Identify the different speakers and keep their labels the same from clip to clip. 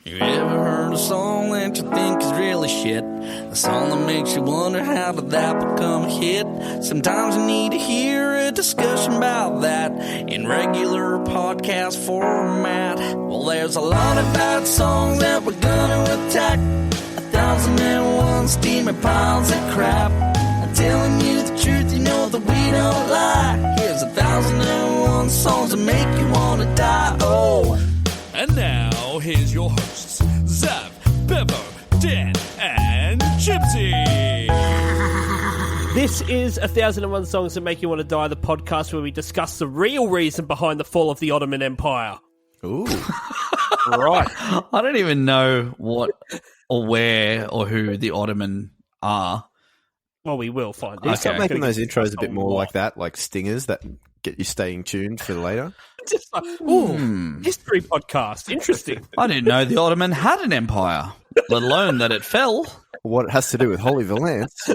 Speaker 1: You ever heard a song that you think is really shit? A song that makes you wonder how did that become a hit? Sometimes you need to hear a discussion about that in regular podcast format. Well, there's a lot of bad songs that we're gonna attack. 1,001 steaming piles of crap. I'm telling you the truth, you know that we don't lie. Here's 1,001 songs that make you wanna die. Oh.
Speaker 2: And now, here's your hosts, Zav, Bevo, Dan, and Gypsy.
Speaker 3: This is 1,001 Songs That Make You Want to Die, the podcast where we discuss the real reason behind the fall of the Ottoman Empire.
Speaker 4: Ooh.
Speaker 1: Right.
Speaker 4: I don't even know what or where or who the Ottoman are.
Speaker 3: Well, we will find
Speaker 4: Okay.
Speaker 3: out.
Speaker 4: Start
Speaker 5: Making those intros a bit more like that, like stingers that get you staying tuned for later.
Speaker 3: Just like, ooh, history podcast. Interesting.
Speaker 4: I didn't know the Ottoman had an empire, let alone that it fell.
Speaker 5: What it has to do with Holy Valance.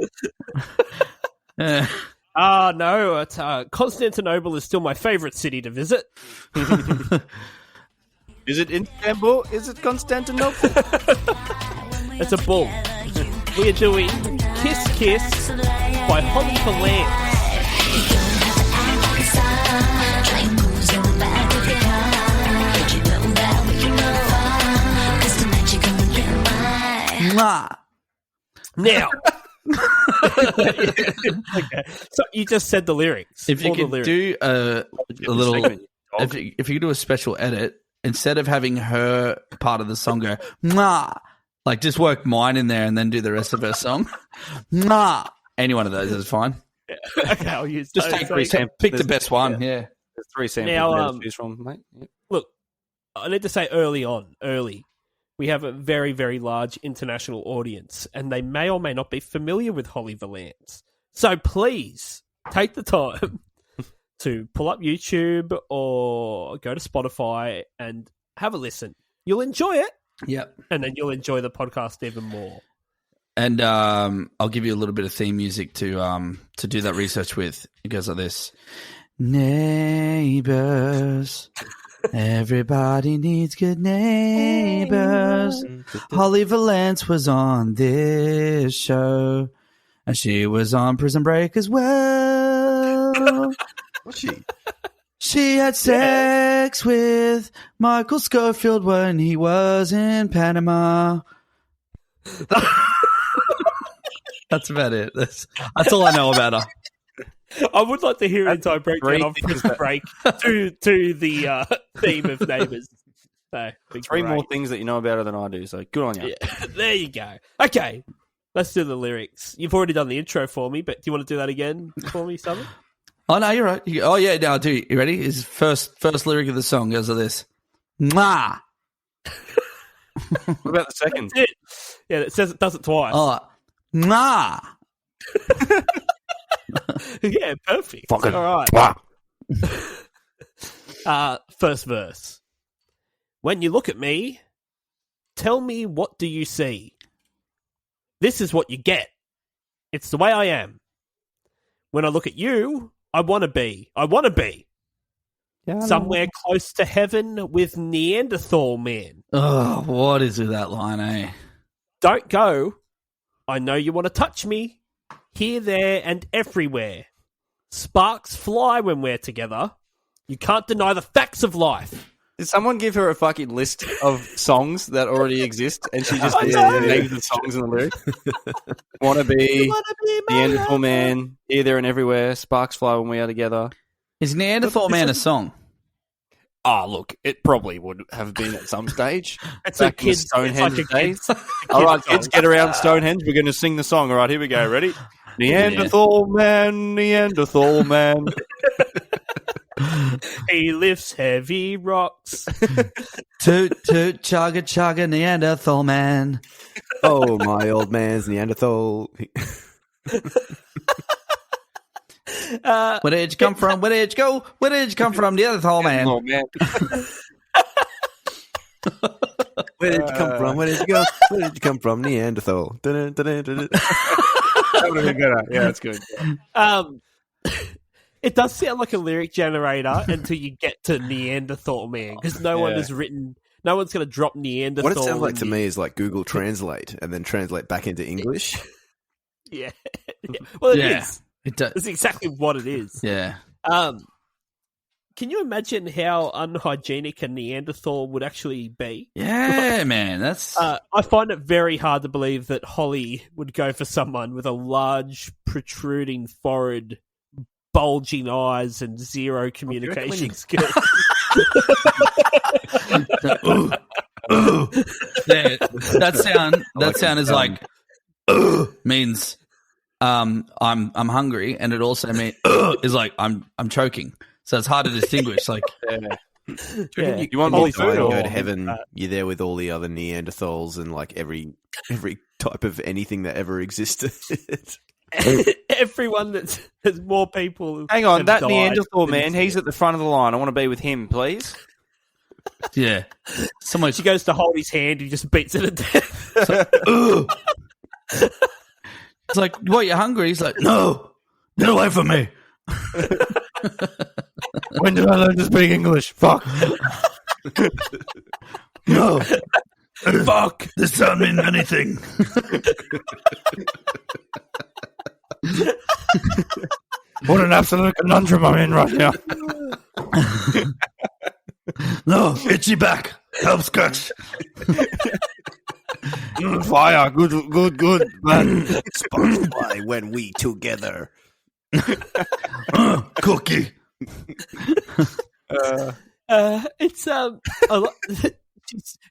Speaker 4: Eh.
Speaker 3: No, it's, Constantinople is still my favourite city to visit.
Speaker 6: Is it Istanbul? Is it Constantinople?
Speaker 3: It's a bull. We are doing Kiss Kiss by Holly Valance.
Speaker 4: Mwah.
Speaker 3: Now. Okay. So you just said the lyrics.
Speaker 4: If you
Speaker 3: all the
Speaker 4: could
Speaker 3: lyrics.
Speaker 4: do a little, if you could do a special edit, instead of having her part of the song go, Mwah, like just work mine in there and then do the rest of her song. Mwah. Any one of those is fine.
Speaker 3: Okay, I'll use
Speaker 4: Just
Speaker 3: those.
Speaker 4: take
Speaker 3: So-
Speaker 4: three samples. Pick the best one. Yeah.
Speaker 6: There's 3 samples
Speaker 3: Now,
Speaker 6: there to choose from, mate. Yep.
Speaker 3: Look, I need to say early, we have a very, very large international audience, and they may or may not be familiar with Holly Valance. So please take the time to pull up YouTube or go to Spotify and have a listen. You'll enjoy it,
Speaker 4: Yep.
Speaker 3: and then you'll enjoy the podcast even more.
Speaker 4: And I'll give you a little bit of theme music to do that research with. It goes like this: Neighbours, everybody needs good neighbours. Holly Valance was on this show, and she was on Prison Break as well.
Speaker 5: What's she?
Speaker 4: She had sex with Michael Scofield when he was in Panama. That's about it. That's all I know about her.
Speaker 3: I would like to hear an entire breakdown of
Speaker 6: things
Speaker 3: Prison Break to the theme of Neighbours. So,
Speaker 6: Three more things that you know about her than I do, so good on you.
Speaker 3: Yeah, there you go. Okay, let's do the lyrics. You've already done the intro for me, but do you want to do that again for me, Simon?
Speaker 4: Oh, no, you're right. Oh, yeah, no, I do. You ready? His first lyric of the song goes like this. Mwah.
Speaker 6: What about the second?
Speaker 3: That's it. Yeah, it says it does it twice.
Speaker 4: Oh, mwah.
Speaker 3: Yeah, perfect.
Speaker 5: Fucking
Speaker 3: all right.
Speaker 5: Mwah.
Speaker 3: First verse. When you look at me, tell me what do you see? This is what you get. It's the way I am. When I look at you, I want to be. Somewhere close to heaven with Neanderthal man.
Speaker 4: Oh, what is with that line, eh?
Speaker 3: Don't go. I know you want to touch me. Here, there, and everywhere. Sparks fly when we're together. You can't deny the facts of life.
Speaker 6: Did someone give her a fucking list of songs that already exist, and she just names the songs in the lyrics? Wanna be, Neanderthal Man, Here, There, and Everywhere, Sparks Fly When We Are Together.
Speaker 4: Is Neanderthal Man a song?
Speaker 6: Ah, look, it probably would have been at some stage.
Speaker 3: It's
Speaker 6: back
Speaker 3: a
Speaker 6: in the
Speaker 3: kid.
Speaker 6: Stonehenge
Speaker 3: It's like a
Speaker 6: days. All right, kids, get around Stonehenge. We're going to sing the song. All right, here we go. Ready? Neanderthal man, Neanderthal man.
Speaker 3: He lifts heavy rocks.
Speaker 4: Toot, toot, chugga, chugga, Neanderthal Man.
Speaker 5: Oh, my old man's Neanderthal.
Speaker 4: Where did you come from? Where did you go? Where did you come from, Neanderthal Man?
Speaker 6: Oh, man.
Speaker 5: Where did you come from? Where did you go? Where did you come from? Neanderthal. Dun, dun, dun, dun, dun.
Speaker 6: That would have been better. Yeah, that's good.
Speaker 3: It does sound like a lyric generator until you get to Neanderthal man, because no one has written No one's going to drop Neanderthal.
Speaker 5: What it sounds like to me is like Google Translate and then translate back into English.
Speaker 3: Yeah. Well, it is.
Speaker 4: It does.
Speaker 3: That's exactly what it is.
Speaker 4: Yeah.
Speaker 3: Can you imagine how unhygienic a Neanderthal would actually be?
Speaker 4: Yeah, man. That's.
Speaker 3: I find it very hard to believe that Holly would go for someone with a large, protruding forehead, bulging eyes, and zero communication skills.
Speaker 4: Ooh. Yeah, that sound is like means I'm hungry, and it also means is like I'm choking. So it's hard to distinguish. Like,
Speaker 3: Yeah.
Speaker 6: You want more
Speaker 5: If I
Speaker 6: food?
Speaker 5: go to heaven, you're there with all the other Neanderthals and like every type of anything that ever existed.
Speaker 3: Everyone there's more people.
Speaker 6: Hang on,
Speaker 3: have
Speaker 6: that
Speaker 3: died
Speaker 6: Neanderthal
Speaker 3: than
Speaker 6: man, he's at the front of the line. I want to be with him, please.
Speaker 4: yeah, someone.
Speaker 3: She goes to hold his hand, he just beats it to death.
Speaker 4: It's like, what? You're hungry? He's like, no, get away from me.
Speaker 6: When did I learn to speak English? Fuck.
Speaker 4: No, fuck. This doesn't mean anything.
Speaker 6: What an absolute conundrum I'm in right now.
Speaker 4: No, itchy back. Help scratch.
Speaker 6: Fire, good, man.
Speaker 5: Why when we together?
Speaker 4: Cookie.
Speaker 3: It's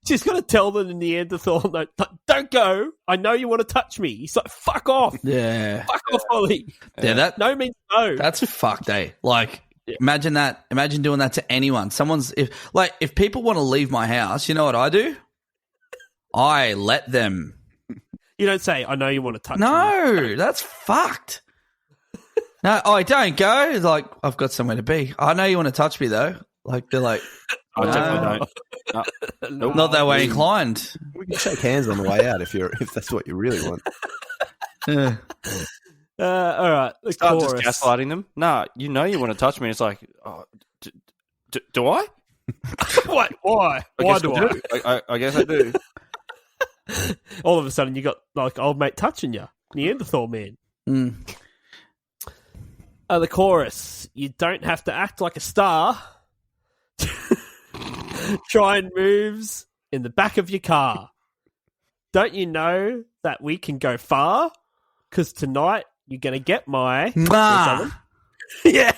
Speaker 3: she's got to tell the Neanderthal, no, don't go. I know you want to touch me. He's like, fuck off.
Speaker 4: Yeah.
Speaker 3: Fuck off, Ollie.
Speaker 4: Yeah, that
Speaker 3: No means no.
Speaker 4: that's fucked, eh? Like, imagine that. Imagine doing that to anyone. If people want to leave my house, you know what I do? I let them.
Speaker 3: You don't say, I know you want to touch me.
Speaker 4: No, that's fucked. No, I don't go. It's like, I've got somewhere to be. I know you want to touch me though. Like, they're like,
Speaker 6: I
Speaker 4: no,
Speaker 6: definitely don't.
Speaker 4: not that way inclined.
Speaker 5: We can shake hands on the way out if that's what you really want.
Speaker 4: Yeah.
Speaker 3: All right. The
Speaker 6: Start
Speaker 3: chorus.
Speaker 6: just gaslighting them. Nah, you know you want to touch me. It's like, oh, do I?
Speaker 3: What? Why? Why do I?
Speaker 6: I guess I do.
Speaker 3: All of a sudden, you got like old mate touching you, Neanderthal man.
Speaker 4: Mm.
Speaker 3: The chorus. You don't have to act like a star. Trying moves in the back of your car. Don't you know that we can go far? Because tonight you're going to get my...
Speaker 4: Mwah.
Speaker 3: Yeah.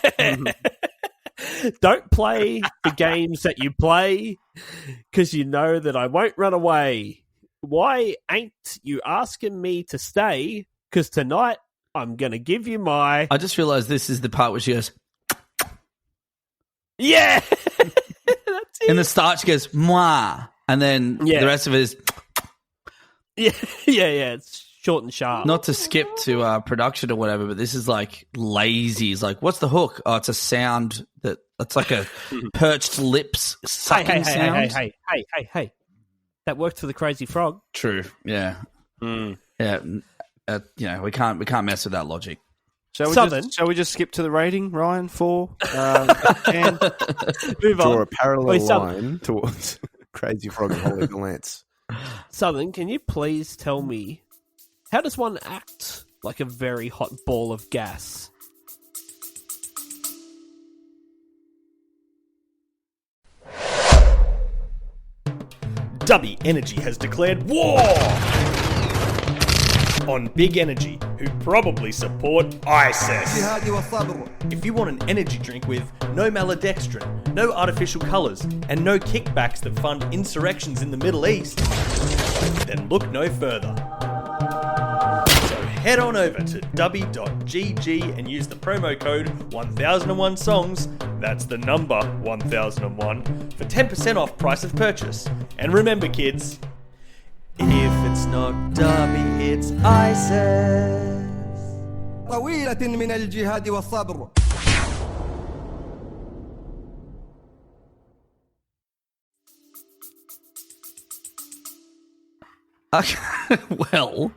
Speaker 3: Don't play the games that you play because you know that I won't run away. Why ain't you asking me to stay? Because tonight I'm going to give you my...
Speaker 4: I just realised this is the part where she goes,
Speaker 3: Yeah! That's it.
Speaker 4: in the start she goes, mwah. And then
Speaker 3: Yeah.
Speaker 4: the rest of it is,
Speaker 3: Yeah. It's short and sharp.
Speaker 4: not to skip to production or whatever, but this is like lazy. It's like, what's the hook? Oh, it's a sound that's like a perched lips sucking sound.
Speaker 3: Hey. That worked for the Crazy Frog.
Speaker 4: True. Yeah. Yeah. We can't mess with that logic.
Speaker 6: Shall we just skip to the rating, Ryan? 4. And
Speaker 3: Move
Speaker 5: Draw
Speaker 3: on.
Speaker 5: a parallel
Speaker 3: Wait,
Speaker 5: line towards Crazy Frog and Holly Valance.
Speaker 3: Southern, can you please tell me, how does one act like a very hot ball of gas?
Speaker 7: Dubby Energy has declared war on Big Energy, who probably support ISIS. If you want an energy drink with no maltodextrin, no artificial colours, and no kickbacks that fund insurrections in the Middle East, then look no further. So head on over to dubby.gg and use the promo code 1001songs, that's the number 1001, for 10% off price of purchase. And remember kids, if it's not Dubby, it's ISIS.
Speaker 8: طويلة من الجهاد والصبر.
Speaker 4: Well,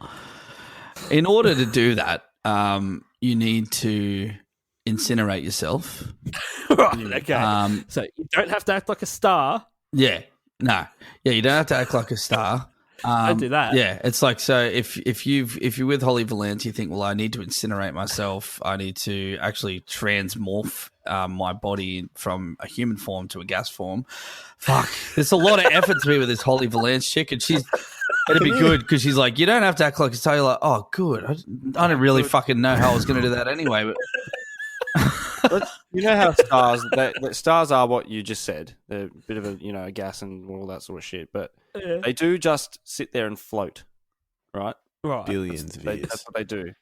Speaker 4: in order to do that, you need to incinerate yourself.
Speaker 3: Right, okay. So you don't have to act like a star.
Speaker 4: Yeah. No, yeah, you don't have to act like a star.
Speaker 3: Don't do that.
Speaker 4: Yeah, it's like, so if you're with Holly Valance, you think, well, I need to incinerate myself. I need to actually transmorph my body from a human form to a gas form. Fuck, there's a lot of effort to be with this Holly Valance chick, and it'd be good because she's like, you don't have to act like a star. You're like, oh, good. I don't really fucking know how I was going to do that anyway, but.
Speaker 6: You know how stars are what you just said. They're a bit of a gas and all that sort of shit, but they do just sit there and float, right?
Speaker 3: Right.
Speaker 5: Billions of years.
Speaker 6: That's what they do.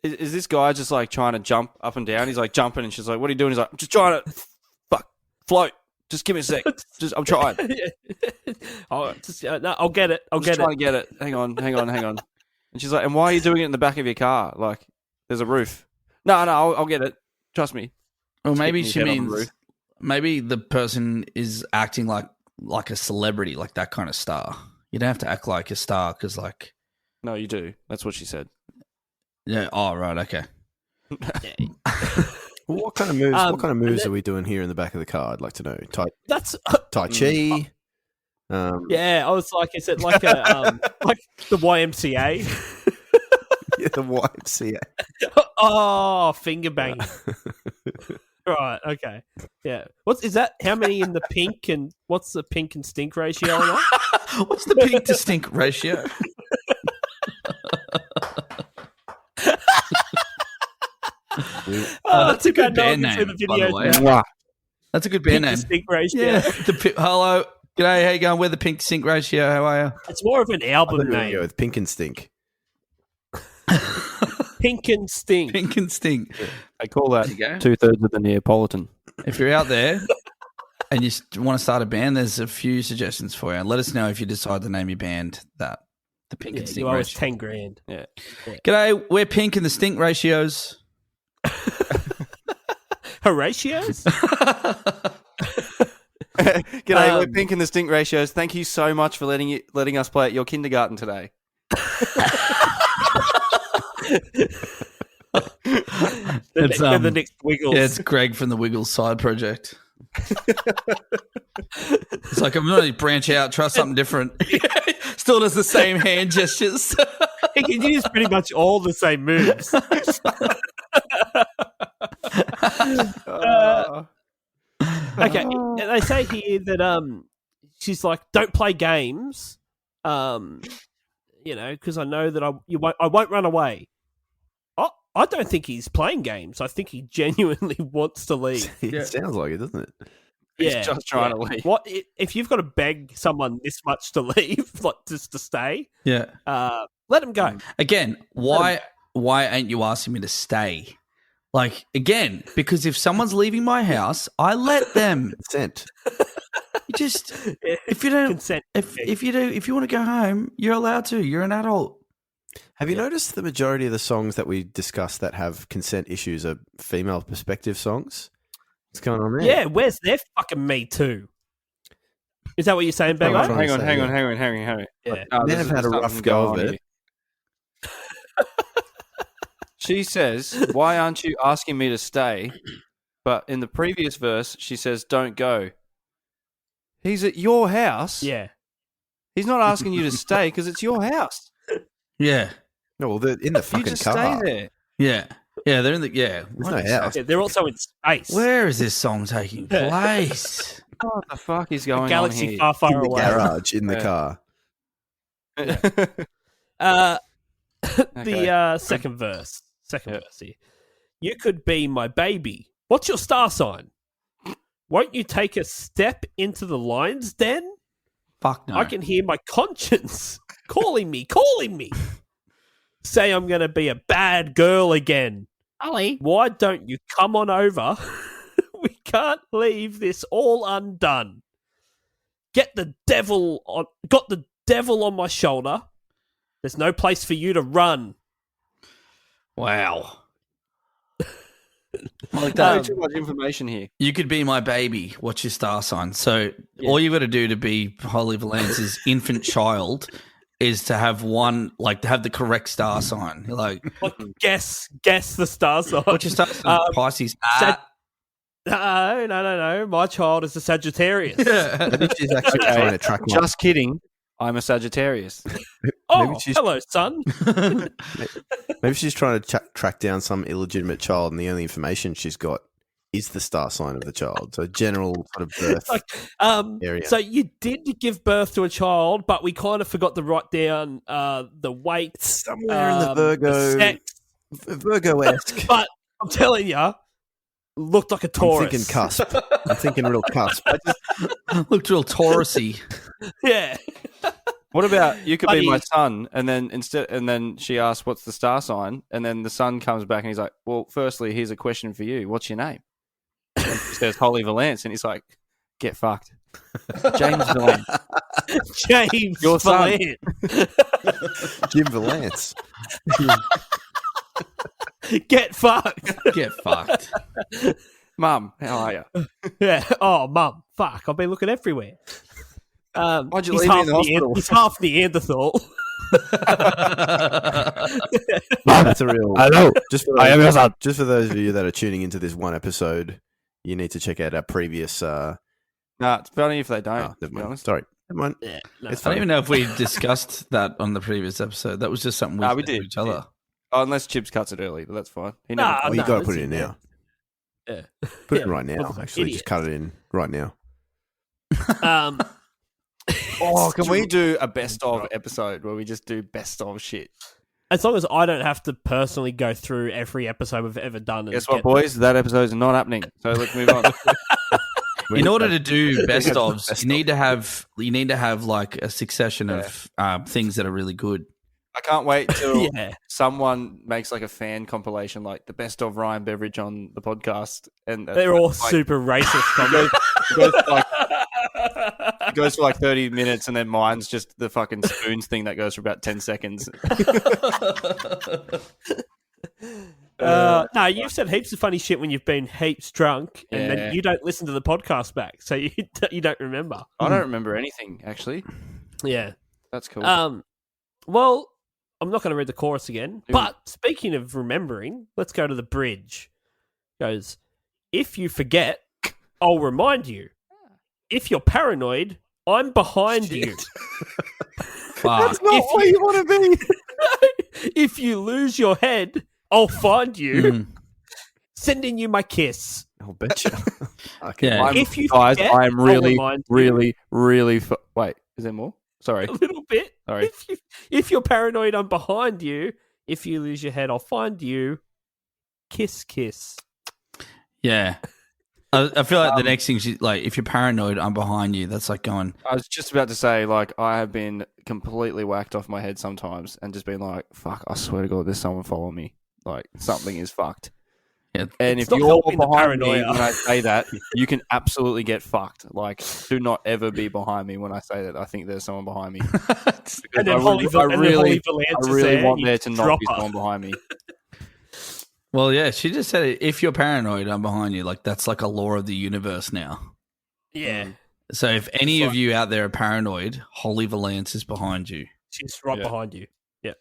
Speaker 6: Is this guy just like trying to jump up and down? He's like jumping, and she's like, "What are you doing?" He's like, "I'm just trying to float. Just give me a sec. I'm trying."
Speaker 3: No, I'll get it.
Speaker 6: I'm trying to get it. Hang on. And she's like, "And why are you doing it in the back of your car? Like, there's a roof." No, I'll get it. Trust me.
Speaker 4: Or maybe she means maybe the person is acting like a celebrity, like that kind of star. You don't have to act like a star because, like,
Speaker 6: no, you do. That's what she said.
Speaker 4: Yeah. Oh, right. Okay.
Speaker 5: Well, what kind of moves? What kind of moves are we doing here in the back of the car? I'd like to know. Tai Chi.
Speaker 3: Yeah, I was like, is it like a like the YMCA?
Speaker 5: Yeah, the YMCA.
Speaker 3: Oh, finger banging. Right. Okay. Yeah. Is that? How many in the pink, and what's the pink and stink ratio on that?
Speaker 4: What's the pink to stink ratio? That's a good band name, by the way. That's a good band name.
Speaker 3: Stink ratio.
Speaker 4: Yeah. Hello. G'day. How you going? We're the Pink Stink Ratio. How are you?
Speaker 3: It's more of an album name.
Speaker 5: Go with Pink and Stink.
Speaker 3: Pink and Stink.
Speaker 4: Pink and Stink.
Speaker 6: I call that 2/3 of the Neapolitan.
Speaker 4: If you're out there and you want to start a band, there's a few suggestions for you. And let us know if you decide to name your band that. The Pink and Stink
Speaker 3: you owe us
Speaker 4: Ratio.
Speaker 3: $10,000. Yeah.
Speaker 4: G'day. We're Pink and the Stink Ratios.
Speaker 3: Horatios?
Speaker 6: G'day, we're Pink and the Stink Ratios. Thank you so much for letting us play at your kindergarten today.
Speaker 4: It's
Speaker 3: the next Wiggles.
Speaker 4: Yeah, it's Greg from the Wiggles side project. It's like, I'm going to branch out, try something different. Still does the same hand gestures.
Speaker 3: He can use pretty much all the same moves. Okay, they say here that she's like, don't play games, because I know that I won't run away. I don't think he's playing games. I think he genuinely wants to leave.
Speaker 5: It sounds like it, doesn't it?
Speaker 3: Yeah,
Speaker 6: he's just trying to leave.
Speaker 3: What if you've got to beg someone this much to leave, like just to stay?
Speaker 4: Yeah,
Speaker 3: let him go.
Speaker 4: Again, why ain't you asking me to stay? Like, again, because if someone's leaving my house, I let them.
Speaker 5: Consent.
Speaker 4: You just if you don't
Speaker 3: consent.
Speaker 4: If you want to go home, you're allowed to. You're an adult.
Speaker 5: Have you noticed the majority of the songs that we discuss that have consent issues are female perspective songs? What's going on there?
Speaker 3: Yeah, where's their fucking Me Too? Is that what you're saying, Bego?
Speaker 6: Hang on.
Speaker 3: Yeah.
Speaker 5: Men have had a rough go of it.
Speaker 6: She says, "Why aren't you asking me to stay?" But in the previous verse, she says, "Don't go." He's at your house.
Speaker 3: Yeah.
Speaker 6: He's not asking you to stay because it's your house.
Speaker 4: Yeah.
Speaker 5: No, well, they're in the fucking
Speaker 6: You just
Speaker 5: car.
Speaker 6: stay there.
Speaker 4: Yeah. Yeah, they're in the
Speaker 5: There's no house.
Speaker 3: Yeah, they're also in space.
Speaker 4: Where is this song taking place?
Speaker 6: What the fuck is going
Speaker 3: Galaxy
Speaker 6: on here?
Speaker 3: far, far
Speaker 5: In the
Speaker 3: away.
Speaker 5: garage, in the car.
Speaker 3: The second verse. Second verse here. You could be my baby. What's your star sign? Won't you take a step into the lion's den?
Speaker 4: Fuck no.
Speaker 3: I can hear my conscience calling me. Say I'm going to be a bad girl again. Ollie, why don't you come on over? We can't leave this all undone. Got the devil on my shoulder. There's no place for you to run.
Speaker 4: Wow.
Speaker 6: Like that. Too much information here.
Speaker 4: You could be my baby. What's your star sign? So all you've got to do to be Holly Valance's infant child is to have to have the correct star sign. Like,
Speaker 3: guess the star sign.
Speaker 4: what's your star sign? Pisces.
Speaker 3: No. My child is a Sagittarius.
Speaker 5: Maybe she's actually trying to track one.
Speaker 6: Just kidding. I'm a Sagittarius.
Speaker 3: Oh, hello, son.
Speaker 5: Maybe she's trying to track down some illegitimate child, and the only information she's got is the star sign of the child. So general sort of birth area.
Speaker 3: So you did give birth to a child, but we kind of forgot to write down the weight.
Speaker 5: Somewhere in the Virgo,
Speaker 3: the sex.
Speaker 5: Virgo-esque.
Speaker 3: But I'm telling you, looked like a Taurus.
Speaker 5: I'm thinking cusp. I'm thinking real cusp.
Speaker 4: Looked real Taurusy.
Speaker 3: Yeah.
Speaker 6: What about you could be my son, and then she asks, "What's the star sign?" And then the son comes back and he's like, "Well, firstly, here's a question for you. What's your name?" And she says, "Holy Valance," and he's like, "Get fucked, James Valance."
Speaker 3: James
Speaker 6: Your son.
Speaker 3: Valance.
Speaker 5: Jim Valance.
Speaker 3: Get fucked.
Speaker 4: Get fucked.
Speaker 6: Mum, how are you?
Speaker 3: Yeah. Oh, mum. Fuck. I've been looking everywhere.
Speaker 6: Why'd you
Speaker 3: he's
Speaker 6: leave me in the hospital?
Speaker 3: He's half Neanderthal.
Speaker 5: That's a real.
Speaker 6: Hello.
Speaker 5: Just for those of you that are tuning into this one episode, you need to check out our previous.
Speaker 6: Nah, it's funny if they don't.
Speaker 5: Never
Speaker 6: to be
Speaker 5: mind.
Speaker 6: honest.
Speaker 5: Sorry. Never mind.
Speaker 3: Yeah, no.
Speaker 5: It's
Speaker 4: I don't
Speaker 5: fine.
Speaker 4: even know if we discussed that on the previous episode. That was just something we
Speaker 6: Nah,
Speaker 4: said
Speaker 6: we did.
Speaker 4: to each other.
Speaker 6: Oh, unless Chips cuts it early, but that's fine. He
Speaker 3: Nah,
Speaker 6: never-
Speaker 5: Well, you
Speaker 3: no,
Speaker 5: got to
Speaker 3: it's
Speaker 5: put it
Speaker 3: in
Speaker 5: in
Speaker 3: there.
Speaker 5: now.
Speaker 3: Yeah.
Speaker 5: Put it
Speaker 3: Yeah.
Speaker 5: in right now.
Speaker 3: What the
Speaker 5: Actually,
Speaker 3: idiot.
Speaker 5: just cut it in right now.
Speaker 6: Oh, can we do a best of episode where we just do best of shit?
Speaker 3: As long as I don't have to personally go through every episode we've ever done. And
Speaker 6: Guess what,
Speaker 3: get-
Speaker 6: boys? That episode's not happening. So let's move on.
Speaker 4: In order to do best
Speaker 5: Best
Speaker 4: ofs,
Speaker 5: of.
Speaker 4: you need to have like a succession of things that are really good.
Speaker 6: I can't wait till
Speaker 3: Yeah.
Speaker 6: someone makes like a fan compilation, like the best of Ryan Beveridge on the podcast, and
Speaker 3: They're all
Speaker 6: like,
Speaker 3: super racist comments.
Speaker 6: it goes for like 30 minutes, and then mine's just the fucking spoons thing that goes for about 10 seconds.
Speaker 3: No, you've said heaps of funny shit when you've been heaps drunk, and
Speaker 6: Yeah.
Speaker 3: then you don't listen to the podcast back, so you don't remember.
Speaker 6: I don't remember anything actually.
Speaker 3: Yeah.
Speaker 6: That's cool.
Speaker 3: Well, I'm not going to read the chorus again, but speaking of remembering, let's go to the bridge. It goes, if you forget, I'll remind you. If you're paranoid, I'm behind you.
Speaker 4: Fuck.
Speaker 5: Not what you want to be.
Speaker 3: If you lose your head, I'll find you.
Speaker 4: Mm.
Speaker 3: Sending you my kiss.
Speaker 5: I'll bet you. Okay.
Speaker 4: Yeah.
Speaker 3: If you
Speaker 6: guys,
Speaker 3: forget,
Speaker 6: I am
Speaker 3: I'll
Speaker 6: really,
Speaker 3: remind you.
Speaker 6: really. Wait, is there more? Sorry.
Speaker 3: A little bit.
Speaker 6: Sorry.
Speaker 3: If you're paranoid, I'm behind you. If you lose your head, I'll find you. Kiss, kiss.
Speaker 4: Yeah. I feel like the next thing, like, if you're paranoid, I'm behind you. That's like going,
Speaker 6: I was just about to say, like, I have been completely whacked off my head sometimes and just been like, fuck, I swear to God, there's someone following me. Like, something is fucked.
Speaker 4: yeah,
Speaker 6: And
Speaker 3: It's
Speaker 6: if
Speaker 3: not
Speaker 6: you're
Speaker 3: helping the
Speaker 6: behind me
Speaker 3: paranoia.
Speaker 6: when I say that, you can absolutely get fucked. Like, do not ever be behind me when I say that I think there's someone behind me. Because
Speaker 3: And then
Speaker 6: I
Speaker 3: Holy
Speaker 6: really
Speaker 3: Valance is
Speaker 6: want
Speaker 3: and you
Speaker 6: there to not
Speaker 3: drop
Speaker 6: be
Speaker 3: her.
Speaker 6: someone behind me.
Speaker 4: well, yeah, she just said it. If you're paranoid, I'm behind you. Like, that's like a law of the universe now.
Speaker 3: Yeah.
Speaker 4: So if any of you out there are paranoid, Holy Valance is behind you.
Speaker 3: She's right
Speaker 6: Yeah.
Speaker 3: behind you. Yeah.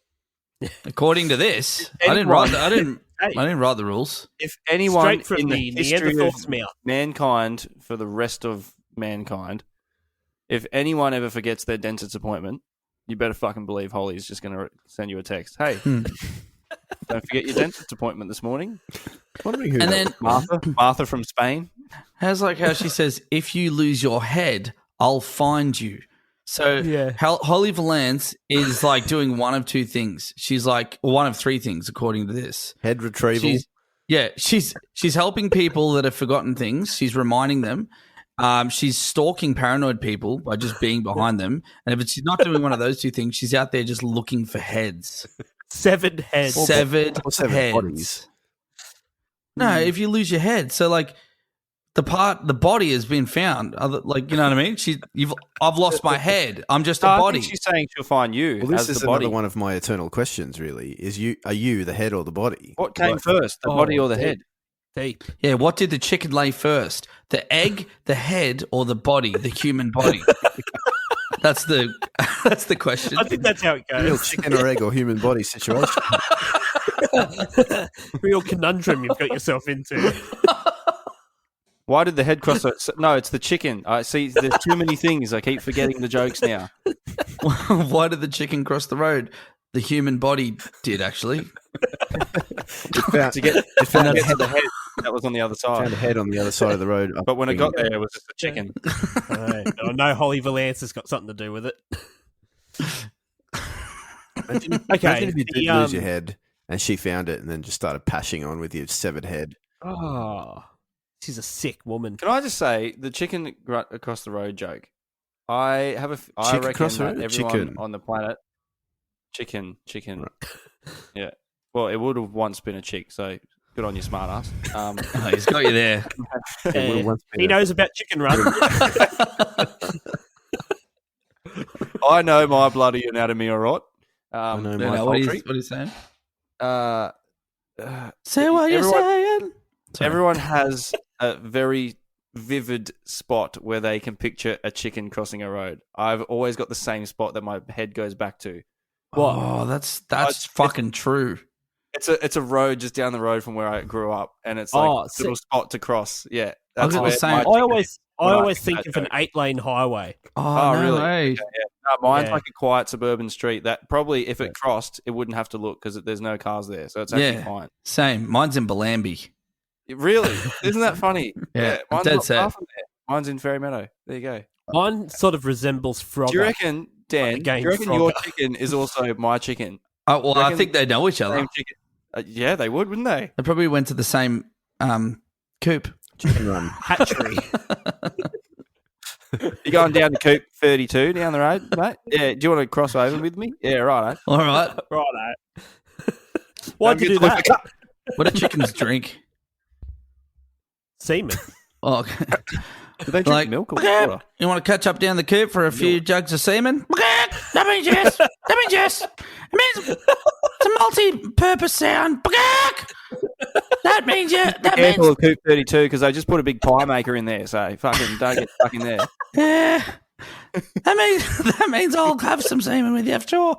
Speaker 4: According to this, I didn't
Speaker 6: anyone-
Speaker 4: write the rules.
Speaker 6: If anyone
Speaker 3: Straight from
Speaker 6: in
Speaker 3: the
Speaker 6: the history
Speaker 3: Neanderthal's
Speaker 6: of
Speaker 3: mouth.
Speaker 6: mankind for the rest of mankind, if anyone ever forgets their dentist appointment, you better fucking believe Holly's just going to send you a text. Hey, don't forget your dentist appointment this morning.
Speaker 5: Wondering who
Speaker 4: And
Speaker 5: that
Speaker 4: then
Speaker 6: Martha from Spain.
Speaker 4: how's like how she says, if you lose your head, I'll find you. So
Speaker 3: Yeah.
Speaker 4: Holy Valance is like doing one of two things. She's like one of three things, according to this.
Speaker 5: head retrieval.
Speaker 4: She's helping people that have forgotten things. She's reminding them. She's stalking paranoid people by just being behind them. And if she's not doing one of those two things, she's out there just looking for heads.
Speaker 3: Severed heads.
Speaker 4: Severed
Speaker 5: or seven
Speaker 4: heads.
Speaker 5: bodies.
Speaker 4: No, if you lose your head. So like the body has been found. Like, you know what I mean? I've lost my head. I'm just a
Speaker 6: I
Speaker 4: body.
Speaker 6: think she's saying she'll find you
Speaker 5: Well, this
Speaker 6: as
Speaker 5: is
Speaker 6: the body.
Speaker 5: another one of my eternal questions. Really, are you the head or the body?
Speaker 6: What came first, the body or the head?
Speaker 3: Deep.
Speaker 4: Yeah, what did the chicken lay first? The egg, the head, or the body, the human body? That's the question.
Speaker 3: I think that's how it
Speaker 5: Real
Speaker 3: goes.
Speaker 5: chicken or egg or human body situation.
Speaker 3: Real conundrum you've got yourself into.
Speaker 6: Why did the head cross the... No, it's the chicken. I see there's too many things. I keep forgetting the jokes now.
Speaker 4: Why did the chicken cross the road? The human body did, actually.
Speaker 6: To get to the head that was on the other side.
Speaker 5: Found a head on the other side of the road.
Speaker 6: But when it got there, it was just a chicken.
Speaker 3: I know Holly Valance has got something to do with it.
Speaker 5: Imagine if you did lose your head and she found it and then just started pashing on with your severed head.
Speaker 3: Oh, she's a sick woman.
Speaker 6: Can I just say the chicken across the road joke? I reckon that everyone on the planet, chicken. Yeah. Well, it would have once been a chick, so good on you, smartass.
Speaker 4: He's got you there.
Speaker 3: He knows about chicken run.
Speaker 6: I know my bloody anatomy, all right.
Speaker 4: What are you saying?
Speaker 6: Say what you're saying. Everyone has a very vivid spot where they can picture a chicken crossing a road. I've always got the same spot that my head goes back to.
Speaker 4: What? Oh, that's fucking true.
Speaker 6: It's a road just down the road from where I grew up, and it's like a little spot to cross. Yeah, that's
Speaker 4: I
Speaker 3: always think of an 8-lane highway.
Speaker 4: Oh no
Speaker 6: really?
Speaker 4: Way.
Speaker 6: Yeah. No, mine's like a quiet suburban street that probably, if it crossed, it wouldn't have to look because there's no cars there, so it's actually fine.
Speaker 4: Same. Mine's in Bellambi.
Speaker 6: Really? Isn't that funny?
Speaker 4: Yeah,
Speaker 6: mine's
Speaker 4: dead
Speaker 6: not
Speaker 4: set.
Speaker 6: far from there. Mine's in Ferry Meadow. There you go.
Speaker 3: Mine sort of resembles Frogger.
Speaker 6: Do you reckon, Dan? Do you reckon your chicken is also my chicken?
Speaker 4: Oh well, I think they know each other.
Speaker 6: Yeah, they would, wouldn't they?
Speaker 4: They probably went to the same coop.
Speaker 5: Chicken run.
Speaker 3: Hatchery.
Speaker 6: You going down to Coop 32 down the road, mate? Yeah. Do you want to cross over with me? Yeah, right.
Speaker 4: All right.
Speaker 3: Right. Why'd you do that?
Speaker 4: What do chickens drink?
Speaker 3: Semen.
Speaker 4: Oh, okay.
Speaker 6: Do they drink milk or water?
Speaker 4: You want to catch up down the coop for a few jugs of semen? That means yes. That means yes. It means it's a multi-purpose sound. That means yeah. That
Speaker 6: Careful
Speaker 4: means
Speaker 6: of Coop 32 because they just put a big pie maker in there, so fucking don't get stuck in there.
Speaker 4: yeah. That means I'll have some semen with you, sure.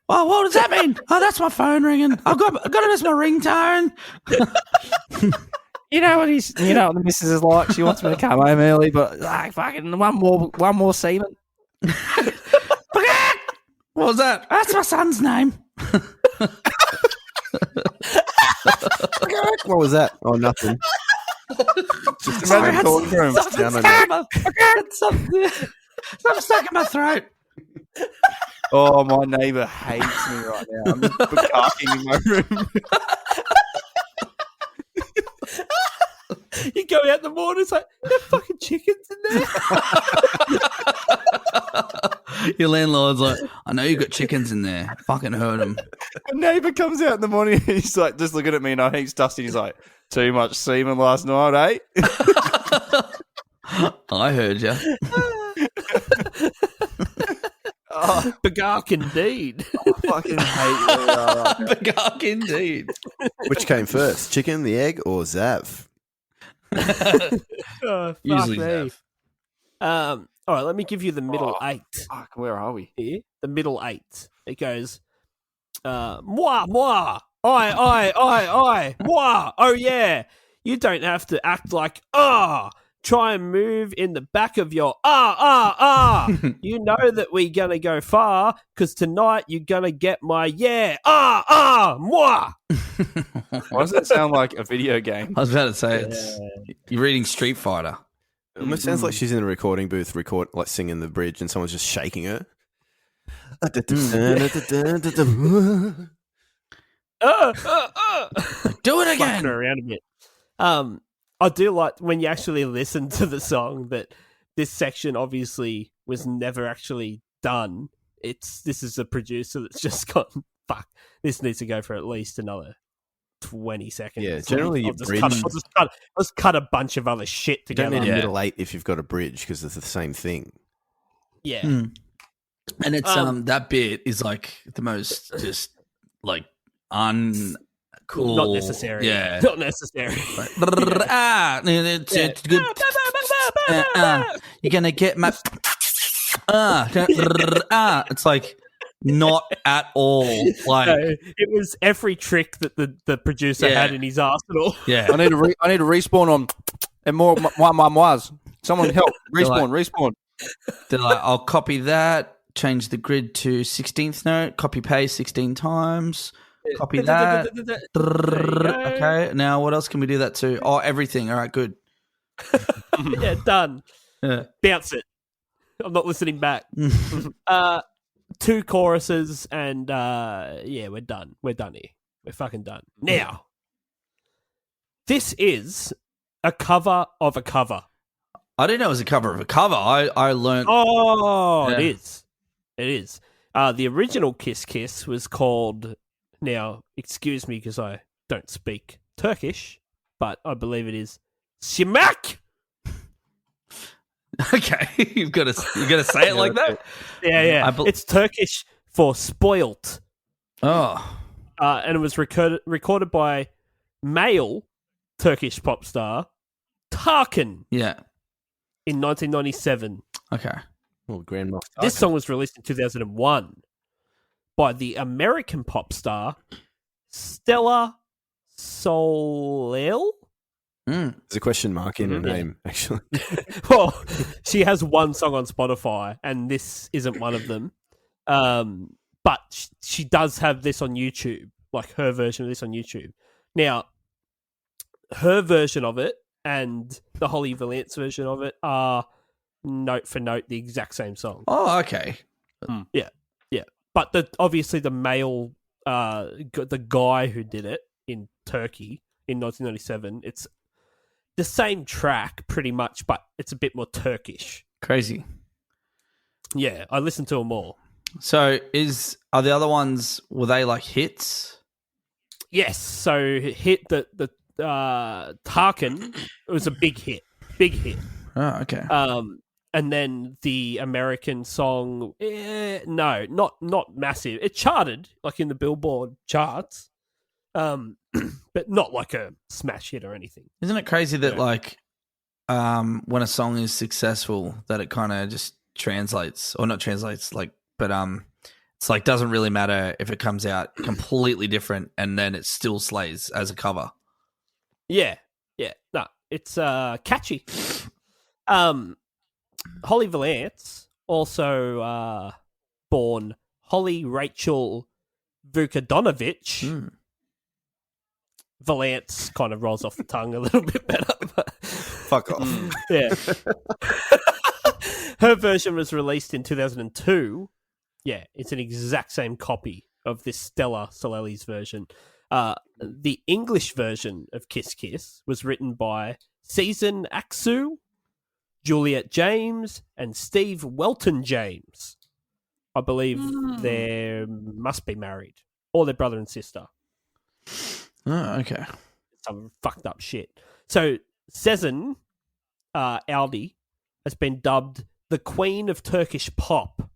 Speaker 4: Oh, what does that mean? Oh, that's my phone ringing. I've got it as my ringtone.
Speaker 6: You know what the missus is like. She wants me to come home early, but like fucking one more semen.
Speaker 4: What was that? That's my son's name.
Speaker 5: What was that? Oh, nothing.
Speaker 6: Just imagine talking to him.
Speaker 4: Something stuck in my throat.
Speaker 6: Oh, my neighbour hates me right now. I'm just bukkake in my room.
Speaker 3: You go out in the morning, it's like, there fucking chickens in there.
Speaker 4: Your landlord's like, I know you got chickens in there. Fucking heard them.
Speaker 6: A neighbour comes out in the morning and he's like, just looking at me and I he's dusty. He's like, too much semen last night, eh?
Speaker 4: I heard you.
Speaker 3: Bagark indeed.
Speaker 6: I fucking hate you.
Speaker 4: Bagark indeed.
Speaker 5: Which came first, chicken, the egg, or Zav?
Speaker 4: Usually
Speaker 3: me.
Speaker 4: Zav.
Speaker 3: All right, let me give you the middle 8.
Speaker 6: Fuck, where are we?
Speaker 3: Here, the middle 8. It goes, moi, moi, I, moi. Oh yeah, you don't have to act like Try and move in the back of your You know that we're gonna go far because tonight you're gonna get my moi.
Speaker 6: Why does it sound like a video game?
Speaker 4: I was about to say you're reading Street Fighter.
Speaker 5: It almost sounds like she's in a recording booth, like singing the bridge, and someone's just shaking her.
Speaker 3: Do
Speaker 4: it again.
Speaker 3: Her around a bit. I do like when you actually listen to the song that this section obviously was never actually done. This is a producer that's just gone, fuck, this needs to go for at least another 20 seconds.
Speaker 5: Yeah, generally
Speaker 3: I'll just cut a bunch of other shit
Speaker 5: You don't
Speaker 3: together.
Speaker 5: need a middle 8 if you've got a bridge because it's the same thing.
Speaker 3: Yeah.
Speaker 4: And it's that bit is like the most just like uncool.
Speaker 3: Not necessary.
Speaker 4: Yeah.
Speaker 3: Not necessary.
Speaker 4: It's good. You're gonna get my it's like Not at all. Like,
Speaker 3: No, it was every trick that the producer had in his arsenal.
Speaker 4: yeah.
Speaker 6: I need to respawn on and more was. Someone help. Respawn.
Speaker 4: They're like, I'll copy that, change the grid to 16th note, copy paste 16 times, copy that. Okay, now what else can we do that to? Oh, everything. All right, good.
Speaker 3: Yeah, done.
Speaker 4: Yeah.
Speaker 3: Bounce it. I'm not listening back. 2 choruses and we're done. We're done here. We're fucking done. Now, this is a cover of a cover.
Speaker 4: I didn't know it was a cover of a cover. I learned.
Speaker 3: Oh,
Speaker 4: Yeah.
Speaker 3: It is. It is. The original Kiss Kiss was called, now, excuse me because I don't speak Turkish, but I believe it is Simak.
Speaker 4: Okay, you got to say it like that.
Speaker 3: Yeah. It's Turkish for spoilt.
Speaker 4: Oh,
Speaker 3: And it was recorded by male Turkish pop star Tarkan
Speaker 4: yeah.
Speaker 3: in 1997.
Speaker 4: Okay.
Speaker 5: Well, Grandma.
Speaker 3: This song was released in 2001 by the American pop star Stella Solel.
Speaker 5: There's a question mark in her name, actually.
Speaker 3: Well, she has one song on Spotify, and this isn't one of them. But she does have this on YouTube, like her version of this on YouTube. Now, her version of it and the Holly Valance version of it are note for note the exact same song.
Speaker 4: Oh, okay.
Speaker 3: Yeah. But obviously the male, the guy who did it in Turkey in 1997, it's the same track pretty much, but it's a bit more Turkish.
Speaker 4: Crazy.
Speaker 3: Yeah, I listened to them all.
Speaker 4: So, are the other ones, were they like hits?
Speaker 3: Yes, so hit the Tarkan, it was a big hit.
Speaker 4: Oh, okay.
Speaker 3: And then the American song, no, not massive. It charted like in the Billboard charts, but not like a smash hit or anything.
Speaker 4: Isn't it crazy that like when a song is successful, that it kind of just translates, or not translates, like, but it's like doesn't really matter if it comes out completely different, and then it still slays as a cover.
Speaker 3: Yeah. No, it's catchy. Holly Valance, also born Holly Rachel Vukadonovic. Valance kind of rolls off the tongue a little bit better.
Speaker 5: Fuck off.
Speaker 3: Yeah. Her version was released in 2002. Yeah, it's an exact same copy of this Stella Solelli's version. The English version of Kiss Kiss was written by Season Aksu, Juliet James, and Steve Welton James. I believe they must be married, or their brother and sister.
Speaker 4: Oh, okay.
Speaker 3: Some fucked up shit. So Sezen Aldi has been dubbed the Queen of Turkish Pop.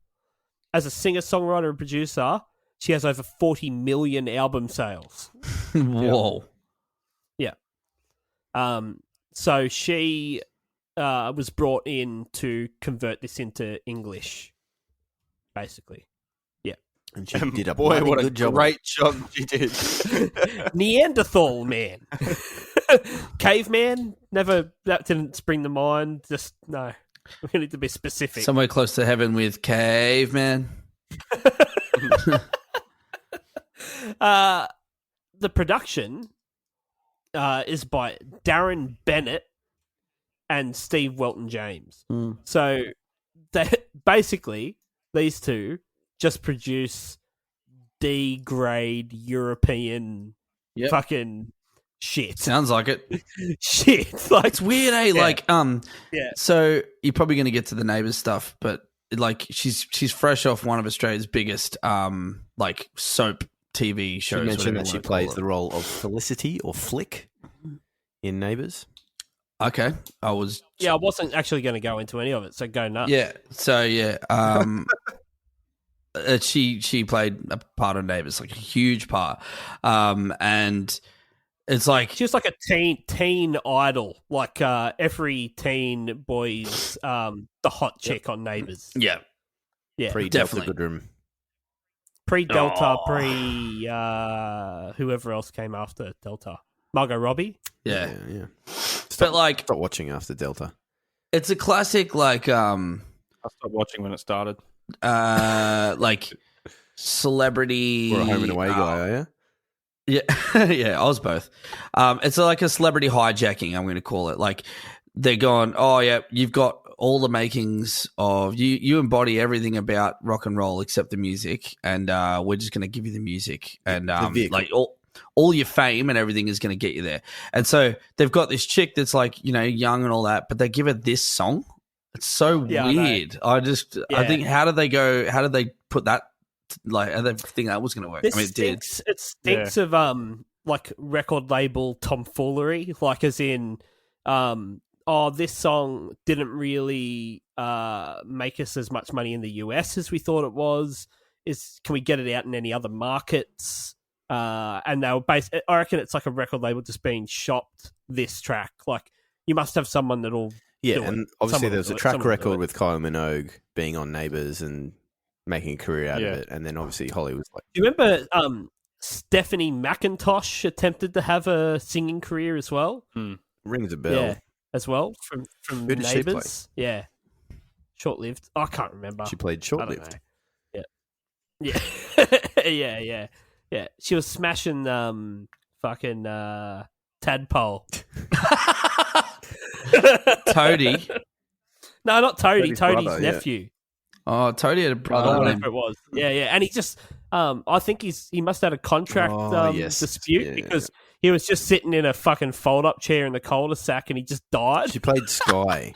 Speaker 3: As a singer-songwriter and producer, she has over 40 million album sales.
Speaker 4: Whoa.
Speaker 3: Yeah. So she was brought in to convert this into English, basically. Yeah.
Speaker 5: And she did a
Speaker 6: Boy, what a
Speaker 5: good job.
Speaker 6: great job she did.
Speaker 3: Neanderthal man. Caveman? Never, that didn't spring to mind. Just, no. We need to be specific.
Speaker 4: Somewhere close to heaven with Caveman.
Speaker 3: The production is by Darren Bennett and Steve Welton James. So basically, these two just produce D-grade European fucking shit.
Speaker 4: Sounds like it.
Speaker 3: Shit. Like,
Speaker 4: It's weird, eh?
Speaker 3: Yeah.
Speaker 4: Like,
Speaker 3: Yeah.
Speaker 4: So you're probably going to get to the neighbours stuff, but like she's fresh off one of Australia's biggest like soap TV shows.
Speaker 5: She mentioned that she plays
Speaker 4: the
Speaker 5: the role of Felicity or Flick in Neighbours.
Speaker 4: Okay, I
Speaker 3: wasn't actually going to go into any of it, so go nuts.
Speaker 4: Yeah. So yeah, she played a part of Neighbours, like a huge part, and it's like
Speaker 3: She was like a teen idol, like every teen boy's the hot chick on Neighbours.
Speaker 4: yeah,
Speaker 3: Yeah,
Speaker 5: Pre Delta
Speaker 4: definitely.
Speaker 5: Goodroom.
Speaker 3: Pre-Delta, whoever else came after Delta. Margot Robbie?
Speaker 4: Yeah.
Speaker 5: Yeah.
Speaker 4: But like,
Speaker 5: Stop watching after Delta.
Speaker 4: it's a classic like
Speaker 6: I stopped watching when it started.
Speaker 4: like celebrity
Speaker 5: Or a home and away guy, are you?
Speaker 4: Yeah, yeah, I was both. It's like a celebrity hijacking, I'm going to call it. Like, they're going, oh, yeah, you've got all the makings of... You embody everything about rock and roll except the music, and we're just going to give you the music. And, like, all your fame and everything is going to get you there. And so they've got this chick that's, like, you know, young and all that, but they give her this song. It's so weird. I think, how did they put that... Like, I didn't think that was going to work.
Speaker 3: This
Speaker 4: I mean, it did.
Speaker 3: It stinks of like record label tomfoolery, like as in, this song didn't really make us as much money in the US as we thought it was. Can we get it out in any other markets? And they were based. I reckon it's like a record label just being shopped this track. Like, you must have someone that'll.
Speaker 5: Yeah,
Speaker 3: do
Speaker 5: and
Speaker 3: it.
Speaker 5: obviously
Speaker 3: Someone
Speaker 5: there's
Speaker 3: will
Speaker 5: a
Speaker 3: do it.
Speaker 5: track
Speaker 3: Someone will do
Speaker 5: record
Speaker 3: it.
Speaker 5: with Kylie Minogue being on Neighbours and making a career out of it, and then obviously Holly was like...
Speaker 3: Do you remember Stephanie McIntosh attempted to have a singing career as well?
Speaker 5: Rings a bell.
Speaker 3: Yeah, as well from
Speaker 5: Who did she play?
Speaker 3: Neighbours. Yeah, short-lived. I can't remember.
Speaker 5: She played
Speaker 3: I don't
Speaker 5: short-lived.
Speaker 3: know. Yeah, yeah. She was smashing fucking Tadpole.
Speaker 4: Toady.
Speaker 3: No, not Toady.
Speaker 5: Toadie's
Speaker 3: Toadie's
Speaker 5: brother, yeah.
Speaker 3: nephew.
Speaker 4: Oh, Toady had a brother.
Speaker 3: Whatever it was. Yeah. And he just, I think he must have had a contract dispute because he was just sitting in a fucking fold-up chair in the cul-de-sac and he just died.
Speaker 5: She played Sky.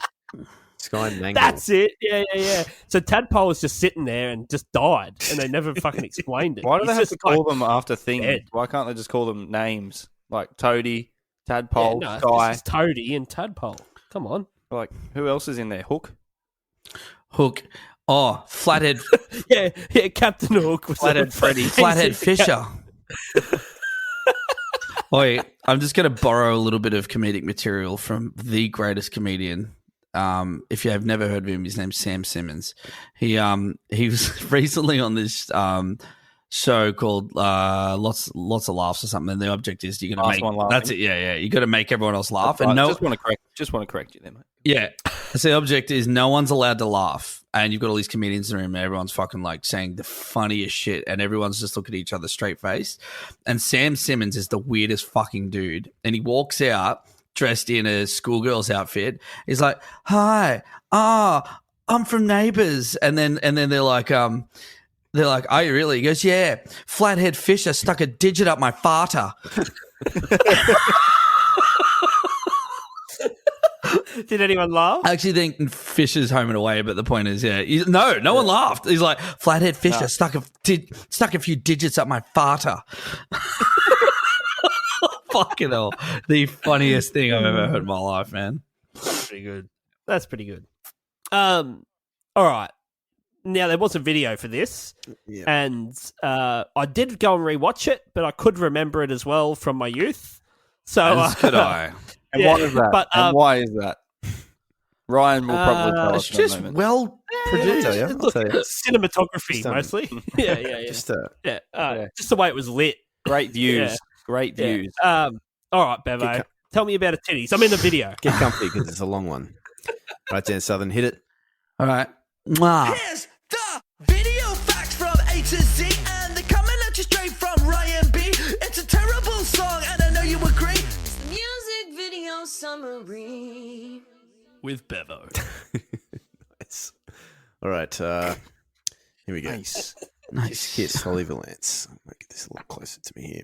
Speaker 5: Sky Mangle.
Speaker 3: That's it. Yeah. So Tadpole was just sitting there and just died, and they never fucking explained it.
Speaker 6: Why do they
Speaker 3: He's
Speaker 6: have
Speaker 3: just
Speaker 6: to call
Speaker 3: like
Speaker 6: them after things?
Speaker 3: dead.
Speaker 6: Why can't they just call them names like Toady, Tadpole,
Speaker 3: Yeah, no,
Speaker 6: Sky?
Speaker 3: this is Toady and Tadpole. Come on.
Speaker 6: Like, who else is in there? Hook.
Speaker 4: Oh, Flathead.
Speaker 3: Yeah, Captain Hook was
Speaker 4: Flathead Freddy. Flathead Fisher. Oi, I'm just going to borrow a little bit of comedic material from the greatest comedian. If you have never heard of him, his name's Sam Simmons. He was recently on this show called Lots of Laughs or something, and the object is you're going to make... That's it, yeah. You got to make everyone else laugh.
Speaker 6: Right.
Speaker 4: And
Speaker 6: Just want to correct you there, mate.
Speaker 4: Yeah. So the object is no one's allowed to laugh, and you've got all these comedians in the room, and everyone's fucking like saying the funniest shit, and everyone's just looking at each other straight faced. And Sam Simmons is the weirdest fucking dude, and he walks out dressed in a schoolgirl's outfit. He's like, "Hi, I'm from Neighbours," and then they're like, "Are you really?" He goes, "Yeah, Flathead Fisher stuck a digit up my farter."
Speaker 3: Did anyone laugh?
Speaker 4: I actually think Fisher's home and away, but the point is, no one laughed. He's like, Flathead Fisher stuck a few digits up my farter. Fucking hell. The funniest thing I've ever heard in my life, man.
Speaker 3: That's pretty good. All right. Now, there was a video for this, and I did go and rewatch it, but I could remember it as well from my youth. So
Speaker 4: As could I.
Speaker 6: And why is that?
Speaker 3: But,
Speaker 6: why is that? Ryan will probably tell us
Speaker 4: It's
Speaker 6: in a
Speaker 4: just
Speaker 6: moment.
Speaker 4: well produced.
Speaker 3: Look, cinematography
Speaker 5: Just,
Speaker 3: mostly. Yeah.
Speaker 5: Just
Speaker 3: Just the way it was lit.
Speaker 6: Great views.
Speaker 3: Yeah.
Speaker 6: Great
Speaker 3: Yeah.
Speaker 6: views.
Speaker 3: All right, Bevo. Tell me about a titties. I'm in the video.
Speaker 5: get comfy because it's a long one. Right, Dan Southern, hit it.
Speaker 4: All right. Mwah.
Speaker 1: Here's the video facts from A to Z, and they're coming at you straight from Ryan B. It's a terrible song, and I know you agree.
Speaker 9: It's the music video summary.
Speaker 2: With Bevo.
Speaker 5: Nice. All right, here we go.
Speaker 6: Nice.
Speaker 5: Kiss, Holly Valance. I'll get this a little closer to me here.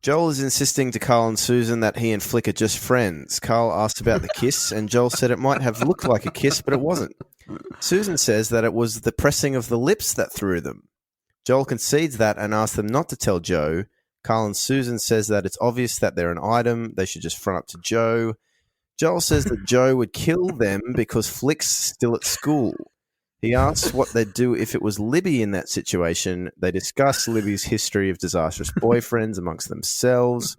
Speaker 5: Joel is insisting to Carl and Susan that he and Flick are just friends. Carl asked about the kiss, and Joel said it might have looked like a kiss, but it wasn't. Susan says that it was the pressing of the lips that threw them. Joel concedes that and asks them not to tell Joe. Carl and Susan says that it's obvious that they're an item. They should just front up to Joe. Joel says that Joe would kill them because Flick's still at school. He asks what they'd do if it was Libby in that situation. They discuss Libby's history of disastrous boyfriends amongst themselves.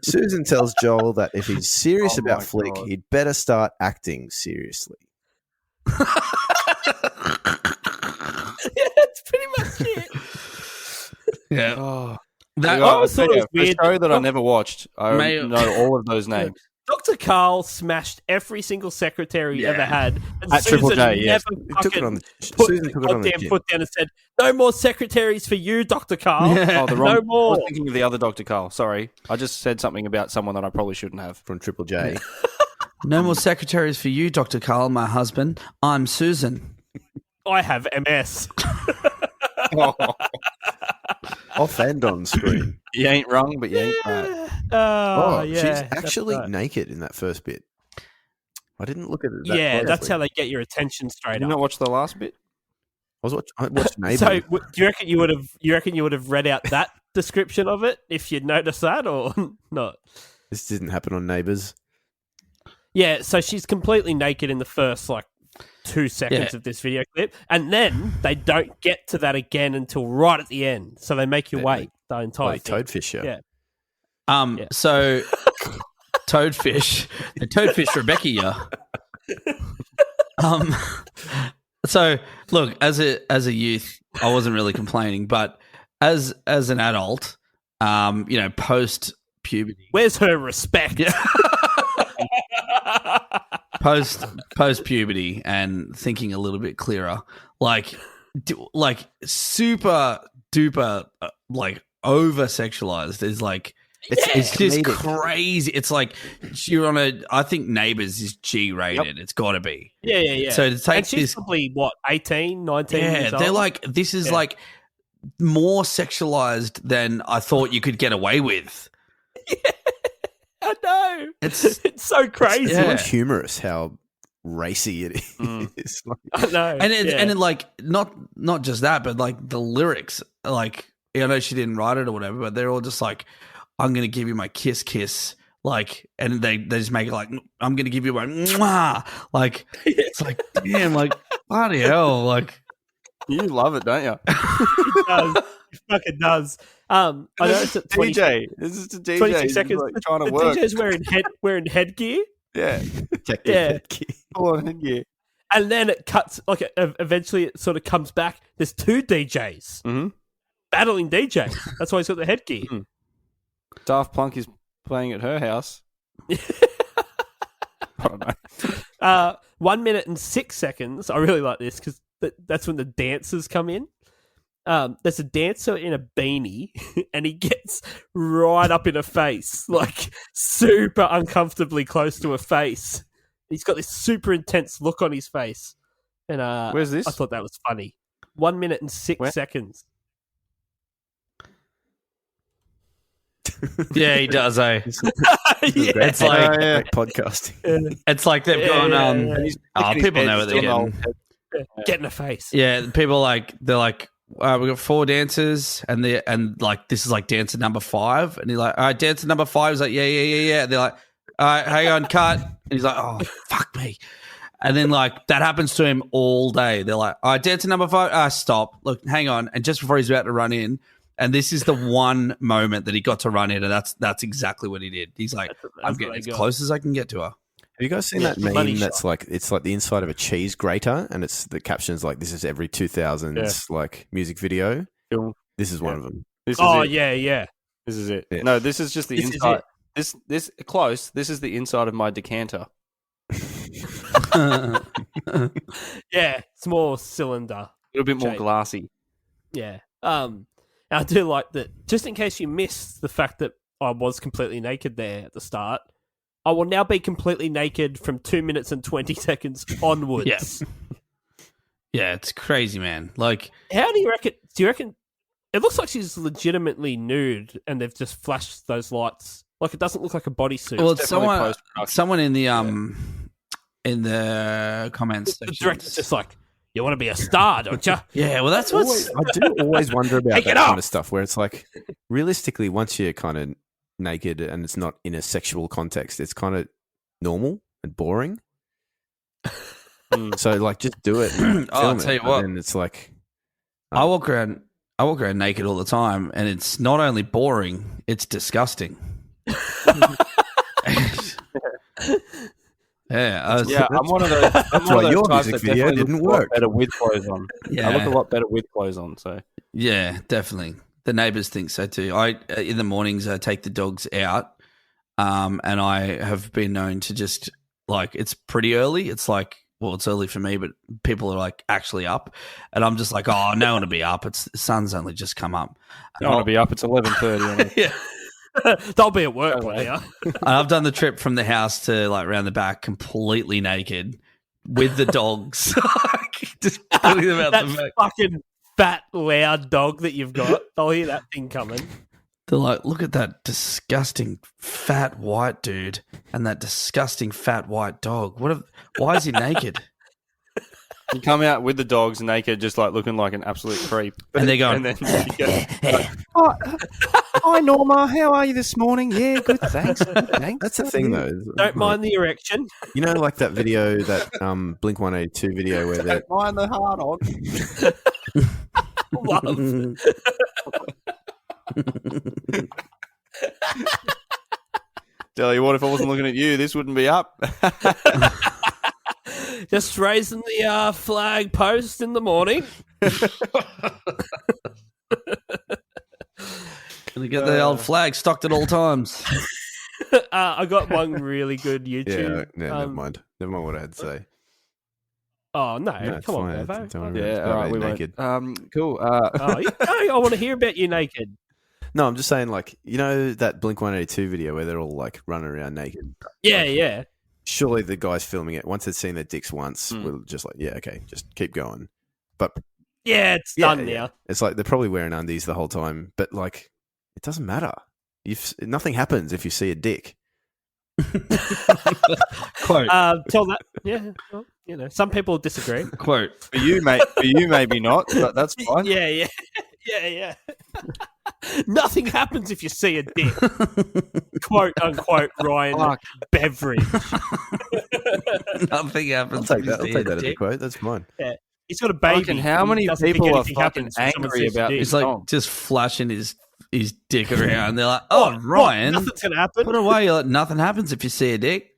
Speaker 5: Susan tells Joel that if he's serious about Flick, he'd better start acting seriously.
Speaker 3: That's pretty much it.
Speaker 4: Yeah.
Speaker 6: Oh.
Speaker 4: That,
Speaker 6: I
Speaker 3: was thought it was
Speaker 6: a
Speaker 3: weird.
Speaker 6: show that I never watched. I
Speaker 4: Mate-
Speaker 6: know all of those names.
Speaker 3: Dr. Carl smashed every single secretary he ever had. And
Speaker 6: At Triple J, yes.
Speaker 3: never
Speaker 5: Took it on
Speaker 3: fucking
Speaker 5: the,
Speaker 3: put
Speaker 5: Susan
Speaker 3: the
Speaker 5: took it on the
Speaker 3: goddamn
Speaker 5: chin.
Speaker 3: foot down and said, "No more secretaries for you, Dr. Carl."
Speaker 4: Yeah.
Speaker 6: Oh, the wrong.
Speaker 3: No
Speaker 6: I
Speaker 3: more.
Speaker 6: was thinking of the other Dr. Carl. Sorry, I just said something about someone that I probably shouldn't have.
Speaker 5: From Triple J.
Speaker 4: no more secretaries for you, Dr. Carl, my husband. I'm Susan.
Speaker 3: I have MS.
Speaker 5: Off and on screen.
Speaker 6: You ain't wrong, but you ain't right.
Speaker 3: Oh,
Speaker 5: She's
Speaker 3: yeah.
Speaker 5: actually
Speaker 3: that's right.
Speaker 5: naked in that first bit. I didn't look at it that
Speaker 3: Yeah, that's
Speaker 5: closely.
Speaker 3: how they get your attention
Speaker 6: Did
Speaker 3: straight
Speaker 6: you
Speaker 3: up.
Speaker 6: not watch the last bit?
Speaker 5: I watched Neighbours.
Speaker 3: So, do you reckon you would have? You reckon you would have read out that description of it if you'd noticed that, or not?
Speaker 5: This didn't happen on Neighbours.
Speaker 3: Yeah. So she's completely naked in the first 2 seconds
Speaker 4: Yeah.
Speaker 3: of this video clip, and then they don't get to that again until right at the end. So they make you
Speaker 5: Yeah,
Speaker 3: wait the entire
Speaker 5: Like
Speaker 3: thing.
Speaker 5: Toadfish show.
Speaker 3: Yeah.
Speaker 4: So Toadfish, the Toadfish Rebecca. Yeah. So look, as a youth, I wasn't really complaining, but as an adult, post puberty,
Speaker 3: Where's her respect?
Speaker 4: post puberty, and thinking a little bit clearer, super duper over sexualized is it's just
Speaker 5: comedic.
Speaker 4: crazy. It's like you're on I think Neighbours is G rated. It's got to be.
Speaker 3: Yeah.
Speaker 4: So to take
Speaker 3: And she's
Speaker 4: this,
Speaker 3: probably 18, 19
Speaker 4: yeah,
Speaker 3: years
Speaker 4: they're
Speaker 3: old?
Speaker 4: this is more sexualized than I thought you could get away with.
Speaker 3: I know.
Speaker 4: It's
Speaker 3: so crazy.
Speaker 4: Yeah.
Speaker 5: It's humorous how racy it is.
Speaker 6: Mm.
Speaker 3: I know.
Speaker 4: and not just that, but the lyrics, I know she didn't write it or whatever, but they're all just I'm gonna give you my kiss, and they just make it I'm gonna give you my mwah, it's damn, bloody hell,
Speaker 6: You love it, don't you?
Speaker 3: It does. It fucking does. I noticed at 20,
Speaker 6: DJ. This is the DJ.
Speaker 3: 26
Speaker 6: He's,
Speaker 3: seconds.
Speaker 6: trying to
Speaker 3: the
Speaker 6: work.
Speaker 3: DJ's wearing headgear,
Speaker 6: Yeah.
Speaker 3: Yeah.
Speaker 6: Full on headgear.
Speaker 3: and then it cuts. Eventually, it sort of comes back. There's 2 DJs
Speaker 6: Mhm.
Speaker 3: battling DJs. That's why he's got the headgear.
Speaker 6: Daft Punk is playing at her house. I don't know.
Speaker 3: 1 minute and 6 seconds. I really like this because that's when the dancers come in. There's a dancer in a beanie, and he gets right up in her face, super uncomfortably close to her face. He's got this super intense look on his face, and
Speaker 6: Where's this?
Speaker 3: I thought that was funny. 1 minute and 6
Speaker 6: Where?
Speaker 3: seconds.
Speaker 4: yeah, he does.
Speaker 5: It's
Speaker 4: It's
Speaker 5: great podcasting.
Speaker 4: It's like they've gone.
Speaker 6: And he's sticking his
Speaker 4: People
Speaker 6: head
Speaker 4: know what they're
Speaker 6: still in the
Speaker 4: getting.
Speaker 6: old-
Speaker 3: Get in her face.
Speaker 4: Yeah, people they're we got 4 dancers, and this is dancer number 5, and he's all right, dancer number 5 is yeah. They're all right, hang on, cut, and he's oh fuck me, and then that happens to him all day. They're all right, dancer number 5, stop, look, hang on, and just before he's about to run in, and this is the one moment that he got to run in, and that's exactly what he did. He's I'm
Speaker 3: what
Speaker 4: getting
Speaker 3: I
Speaker 4: as
Speaker 3: got.
Speaker 4: close as I can get to her.
Speaker 5: Have you guys seen
Speaker 3: Yeah,
Speaker 5: that meme
Speaker 3: money
Speaker 5: that's
Speaker 3: shot.
Speaker 5: it's the inside of a cheese grater, and it's the captions this is every 2000s music video.
Speaker 6: Film.
Speaker 5: This is one of them.
Speaker 6: This is
Speaker 3: Oh
Speaker 6: it.
Speaker 3: yeah.
Speaker 6: This is it.
Speaker 5: Yeah.
Speaker 6: No, this is just the
Speaker 3: This is
Speaker 6: inside. This close. This is the inside of my decanter.
Speaker 3: Yeah, small cylinder.
Speaker 6: A little bit more
Speaker 3: Shape.
Speaker 6: glassy.
Speaker 3: Yeah. And I do like that. Just in case you missed the fact that I was completely naked there at the start, I will now be completely naked from 2 minutes and 20 seconds onwards.
Speaker 4: Yeah. Yeah, it's crazy, man.
Speaker 3: How do you reckon? Do you reckon? It looks like she's legitimately nude, and they've just flashed those lights. It doesn't look like a bodysuit.
Speaker 4: well, it's
Speaker 6: definitely
Speaker 4: someone in the in the comments
Speaker 3: the
Speaker 4: section.
Speaker 3: director's just you want to be a star, don't you?
Speaker 4: Yeah, well, that's what's
Speaker 5: I do always wonder about
Speaker 3: Take
Speaker 5: that
Speaker 3: it
Speaker 5: kind
Speaker 3: off.
Speaker 5: of stuff where it's realistically, once you're kind of naked and it's not in a sexual context, it's kind of normal and boring. So just do it. And
Speaker 4: I'll
Speaker 5: film
Speaker 4: tell
Speaker 5: it,
Speaker 4: you
Speaker 5: but
Speaker 4: what.
Speaker 5: then it's
Speaker 4: I walk around naked all the time, and it's not only boring, it's disgusting. Yeah,
Speaker 6: I'm one of those. I'm one
Speaker 5: why
Speaker 6: of
Speaker 5: your
Speaker 6: those types
Speaker 5: music
Speaker 6: that
Speaker 5: video
Speaker 6: definitely
Speaker 5: didn't
Speaker 6: look a lot
Speaker 5: work.
Speaker 6: better with clothes on.
Speaker 4: Yeah.
Speaker 6: I look a lot better with clothes on. So
Speaker 4: yeah, definitely. The neighbours think so too. In the mornings I take the dogs out, and I have been known to just like it's pretty early. It's like it's early for me, but people are like actually up, and I'm just like, oh, no one to be up. The sun's only just come up.
Speaker 6: No one to be up. It's 11:30.
Speaker 4: Yeah.
Speaker 3: They'll be at work later.
Speaker 4: And I've done the trip from the house to like around the back completely naked with the dogs. Just putting them out
Speaker 3: that
Speaker 4: the back.
Speaker 3: Fucking fat, loud dog that you've got. They'll hear that thing coming.
Speaker 4: They're like, look at that disgusting fat white dude and that disgusting fat white dog. Why is he naked?
Speaker 6: You come out with the dogs naked, just like looking like an absolute creep.
Speaker 4: And they're going,
Speaker 6: And then you go, hi Norma, how are you this morning? Yeah, good, thanks.
Speaker 5: That's the thing, though.
Speaker 3: Don't mind the erection.
Speaker 5: You know, like that video, that Blink 182 video where they're.
Speaker 6: Don't mind the hard on.
Speaker 3: Love.
Speaker 6: Tell you what, if I wasn't looking at you, this wouldn't be up.
Speaker 3: Just raising the flag post in the morning.
Speaker 4: Gonna get the old flag stocked at all times.
Speaker 3: I got one really good YouTube.
Speaker 5: Yeah, never mind. Never mind what I had to say.
Speaker 3: Oh, no.
Speaker 5: It's
Speaker 3: Come on,
Speaker 5: fine.
Speaker 3: Bevo.
Speaker 5: Don't worry
Speaker 6: Yeah,
Speaker 5: about
Speaker 6: all right, we
Speaker 5: naked.
Speaker 6: won't. Cool.
Speaker 3: I want to hear about you naked.
Speaker 5: No, I'm just saying, like, you know that Blink 182 video where they're all like running around naked?
Speaker 3: Yeah.
Speaker 5: Surely the guys filming it, once they'd seen their dicks once, were just like, yeah, okay, just keep going. But
Speaker 3: Yeah, it's done now.
Speaker 5: it's like they're probably wearing undies the whole time, but like, it doesn't matter. Nothing happens if you see a dick.
Speaker 4: Quote.
Speaker 3: Tell that. Yeah. Well, you know, some people disagree.
Speaker 4: Quote.
Speaker 6: For you, mate. For you, maybe not. But that's fine.
Speaker 3: Yeah. Nothing happens if you see a dick. Quote unquote Ryan Beveridge.
Speaker 4: Nothing happens.
Speaker 5: I'll take that as a quote. That's fine.
Speaker 3: Yeah. He's got a baby.
Speaker 6: Fucking how many
Speaker 3: He doesn't think
Speaker 6: people are
Speaker 3: anything
Speaker 6: fucking
Speaker 3: happens when someone
Speaker 6: angry
Speaker 3: says
Speaker 6: about
Speaker 3: dick.
Speaker 6: this?
Speaker 4: He's like
Speaker 6: song.
Speaker 4: just flashing his dick around. They're like, oh, Ryan,
Speaker 3: Nothing's gonna happen.
Speaker 4: put away. You're like, nothing happens if you see a dick.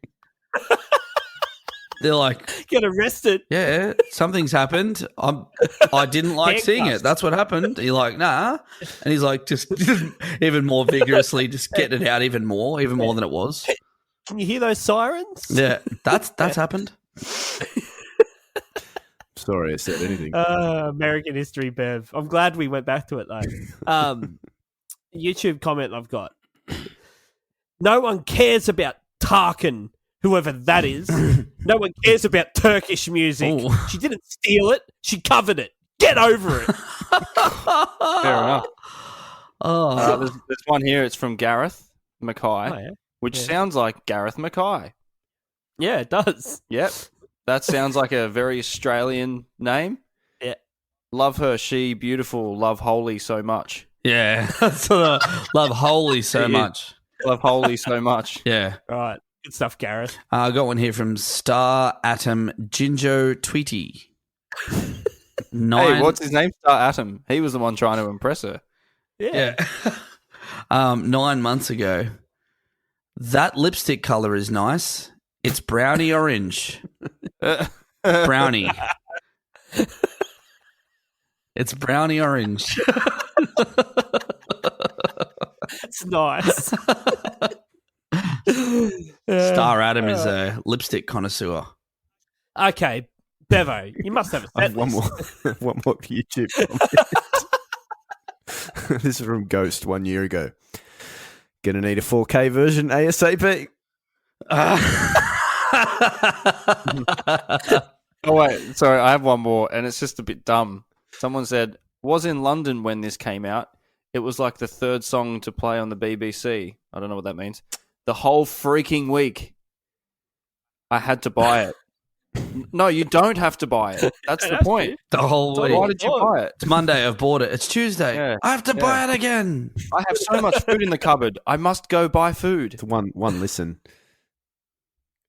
Speaker 4: They're like,
Speaker 3: Get arrested.
Speaker 4: yeah, something's happened. I didn't like seeing it. That's what happened. You're like, nah. And he's like, just even more vigorously, just getting it out even more than it was.
Speaker 3: Can you hear those sirens?
Speaker 4: Yeah, that's happened.
Speaker 5: Sorry, I said anything.
Speaker 3: American History, Bev. I'm glad we went back to it though. YouTube comment I've got. No one cares about Tarkan, whoever that is. No one cares about Turkish music.
Speaker 4: Ooh.
Speaker 3: She didn't steal it. She covered it. Get over it.
Speaker 6: Fair enough.
Speaker 4: Oh,
Speaker 6: There's one here. It's from Gareth Mackay,
Speaker 3: Oh, yeah.
Speaker 6: which
Speaker 3: Yeah.
Speaker 6: sounds like Gareth Mackay.
Speaker 3: Yeah, it does.
Speaker 6: Yep. That sounds like a very Australian name.
Speaker 3: Yeah.
Speaker 6: Love her. She beautiful. Love holy so much.
Speaker 4: yeah. That's what I love Holy so
Speaker 6: Yeah.
Speaker 4: much.
Speaker 6: Love holy so much.
Speaker 4: Yeah.
Speaker 3: Right. Good stuff, Gareth.
Speaker 4: I got one here from Star Atom Jinjo Tweety.
Speaker 6: Hey, what's his name? Star Atom. He was the one trying to impress her.
Speaker 3: Yeah.
Speaker 4: 9 months ago. That lipstick color is nice. It's brownie orange. Brownie. It's brownie orange.
Speaker 3: It's nice.
Speaker 4: Star Atom is a lipstick connoisseur.
Speaker 3: Okay, Bevo, you must have a
Speaker 5: I
Speaker 3: set
Speaker 5: have one
Speaker 3: list.
Speaker 5: more YouTube comment. This is from Ghost 1 year ago. Gonna need a 4K version ASAP.
Speaker 6: Oh, wait. Sorry, I have one more, and it's just a bit dumb. Someone said, was in London when this came out. It was like the third song to play on the BBC. I don't know what that means. The whole freaking week, I had to buy it. No, you don't have to buy it. That's the point.
Speaker 4: The whole
Speaker 6: So
Speaker 4: week.
Speaker 6: why did you buy it?
Speaker 4: It's Monday. I've bought it. It's Tuesday.
Speaker 6: Yeah.
Speaker 4: I have to buy it again.
Speaker 6: I have so much food in the cupboard. I must go buy food.
Speaker 5: It's one listen.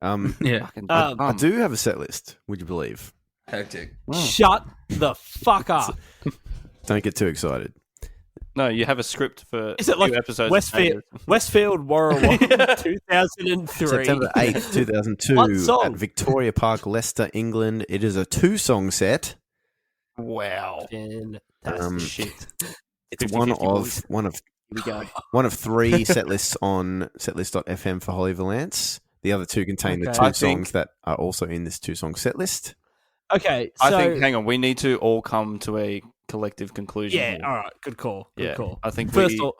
Speaker 4: Yeah.
Speaker 6: Fucking
Speaker 5: I do have a set list, would you believe?
Speaker 4: Hectic.
Speaker 3: Shut the fuck up.
Speaker 5: Don't get too excited.
Speaker 6: No, you have a script for
Speaker 3: Is it
Speaker 6: a
Speaker 3: like
Speaker 6: few episodes.
Speaker 3: Westfield Warrawong 2003?
Speaker 5: September 8th, 2002
Speaker 3: One song.
Speaker 5: at Victoria Park, Leicester, England. It is a 2-song set.
Speaker 6: Wow.
Speaker 3: Fantastic.
Speaker 5: Um,
Speaker 3: shit.
Speaker 5: It's
Speaker 6: 50-50
Speaker 5: one of
Speaker 6: Here we go.
Speaker 5: one of 3 set lists on setlist.fm for Holly Valance. The other 2 contain the
Speaker 3: Okay.
Speaker 5: 2
Speaker 6: I think-
Speaker 5: songs that are also in this 2-song set list.
Speaker 3: Okay, so
Speaker 6: I think. Hang on, we need to all come to a collective conclusion.
Speaker 3: yeah,
Speaker 6: here.
Speaker 3: all right, good call. Good
Speaker 6: Yeah,
Speaker 3: call.
Speaker 6: I think
Speaker 3: First
Speaker 6: we.
Speaker 3: or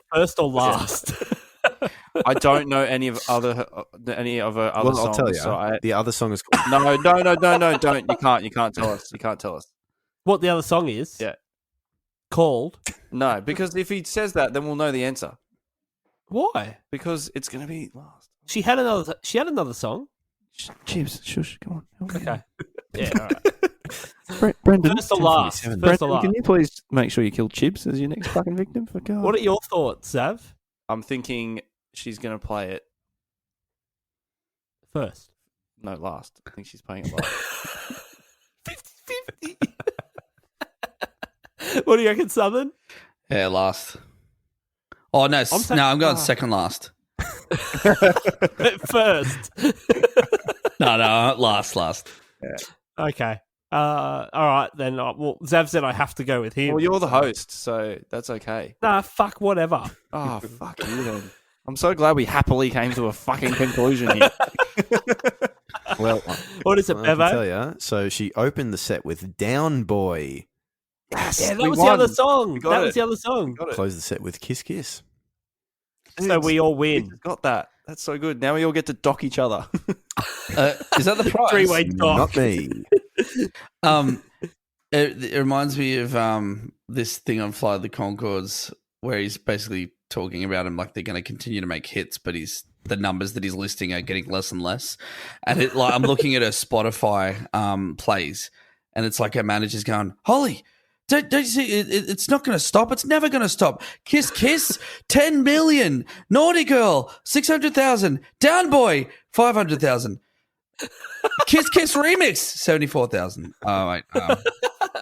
Speaker 3: last.
Speaker 6: I don't know any of other other
Speaker 5: Well,
Speaker 6: songs.
Speaker 5: I'll tell you.
Speaker 6: So
Speaker 5: The other song is called
Speaker 6: no, don't. You can't tell us. You can't tell us.
Speaker 3: What the other song is?
Speaker 6: Yeah.
Speaker 3: Called.
Speaker 6: No, because if he says that, then we'll know the answer.
Speaker 3: Why?
Speaker 6: Because it's going to be last.
Speaker 3: She had another song.
Speaker 6: Chips, shush, come on.
Speaker 3: Okay. Yeah. All right.
Speaker 6: Brendan,
Speaker 3: First or last.
Speaker 5: 10:47.
Speaker 3: First or last.
Speaker 6: can you please make sure you kill Chips as your next fucking victim? For God.
Speaker 3: What are your thoughts, Zav?
Speaker 6: I'm thinking she's going to play it.
Speaker 3: First.
Speaker 6: No, last. I think she's playing it last.
Speaker 3: 50-50. What do you reckon, Southern?
Speaker 4: Yeah, last. Oh no, I'm going second last.
Speaker 3: First.
Speaker 4: No, last.
Speaker 3: Okay. All right, then. Well, Zav said I have to go with him.
Speaker 6: Well, you're the host, so that's okay.
Speaker 3: Nah, fuck whatever.
Speaker 6: Oh, fuck you then. I'm so glad we happily came to a fucking conclusion here.
Speaker 5: well.
Speaker 3: What is it,
Speaker 5: I can
Speaker 3: Bevo?
Speaker 5: tell you. So she opened the set with "Down Boy."
Speaker 6: Yes,
Speaker 3: Yeah, that
Speaker 6: we
Speaker 3: was
Speaker 6: won.
Speaker 3: the other song.
Speaker 6: We got
Speaker 3: That
Speaker 6: it.
Speaker 3: was the other song.
Speaker 6: Got it.
Speaker 5: Closed the set with "Kiss Kiss."
Speaker 3: So we all
Speaker 6: We
Speaker 3: win.
Speaker 6: just got that. That's so good. Now we all get to dock each other.
Speaker 4: Is that the prize?
Speaker 3: 3-way dock.
Speaker 5: Not me.
Speaker 4: It reminds me of this thing on Flight of the Conchords where he's basically talking about him like they're going to continue to make hits, but the numbers that he's listing are getting less and less. And I'm looking at her Spotify plays, and it's like her manager's going, "Holly, don't you see? It's not going to stop. It's never going to stop. Kiss, kiss, 10 million. Naughty girl, 600,000. Down boy, 500,000. Kiss, kiss remix, 74,000. Oh wait,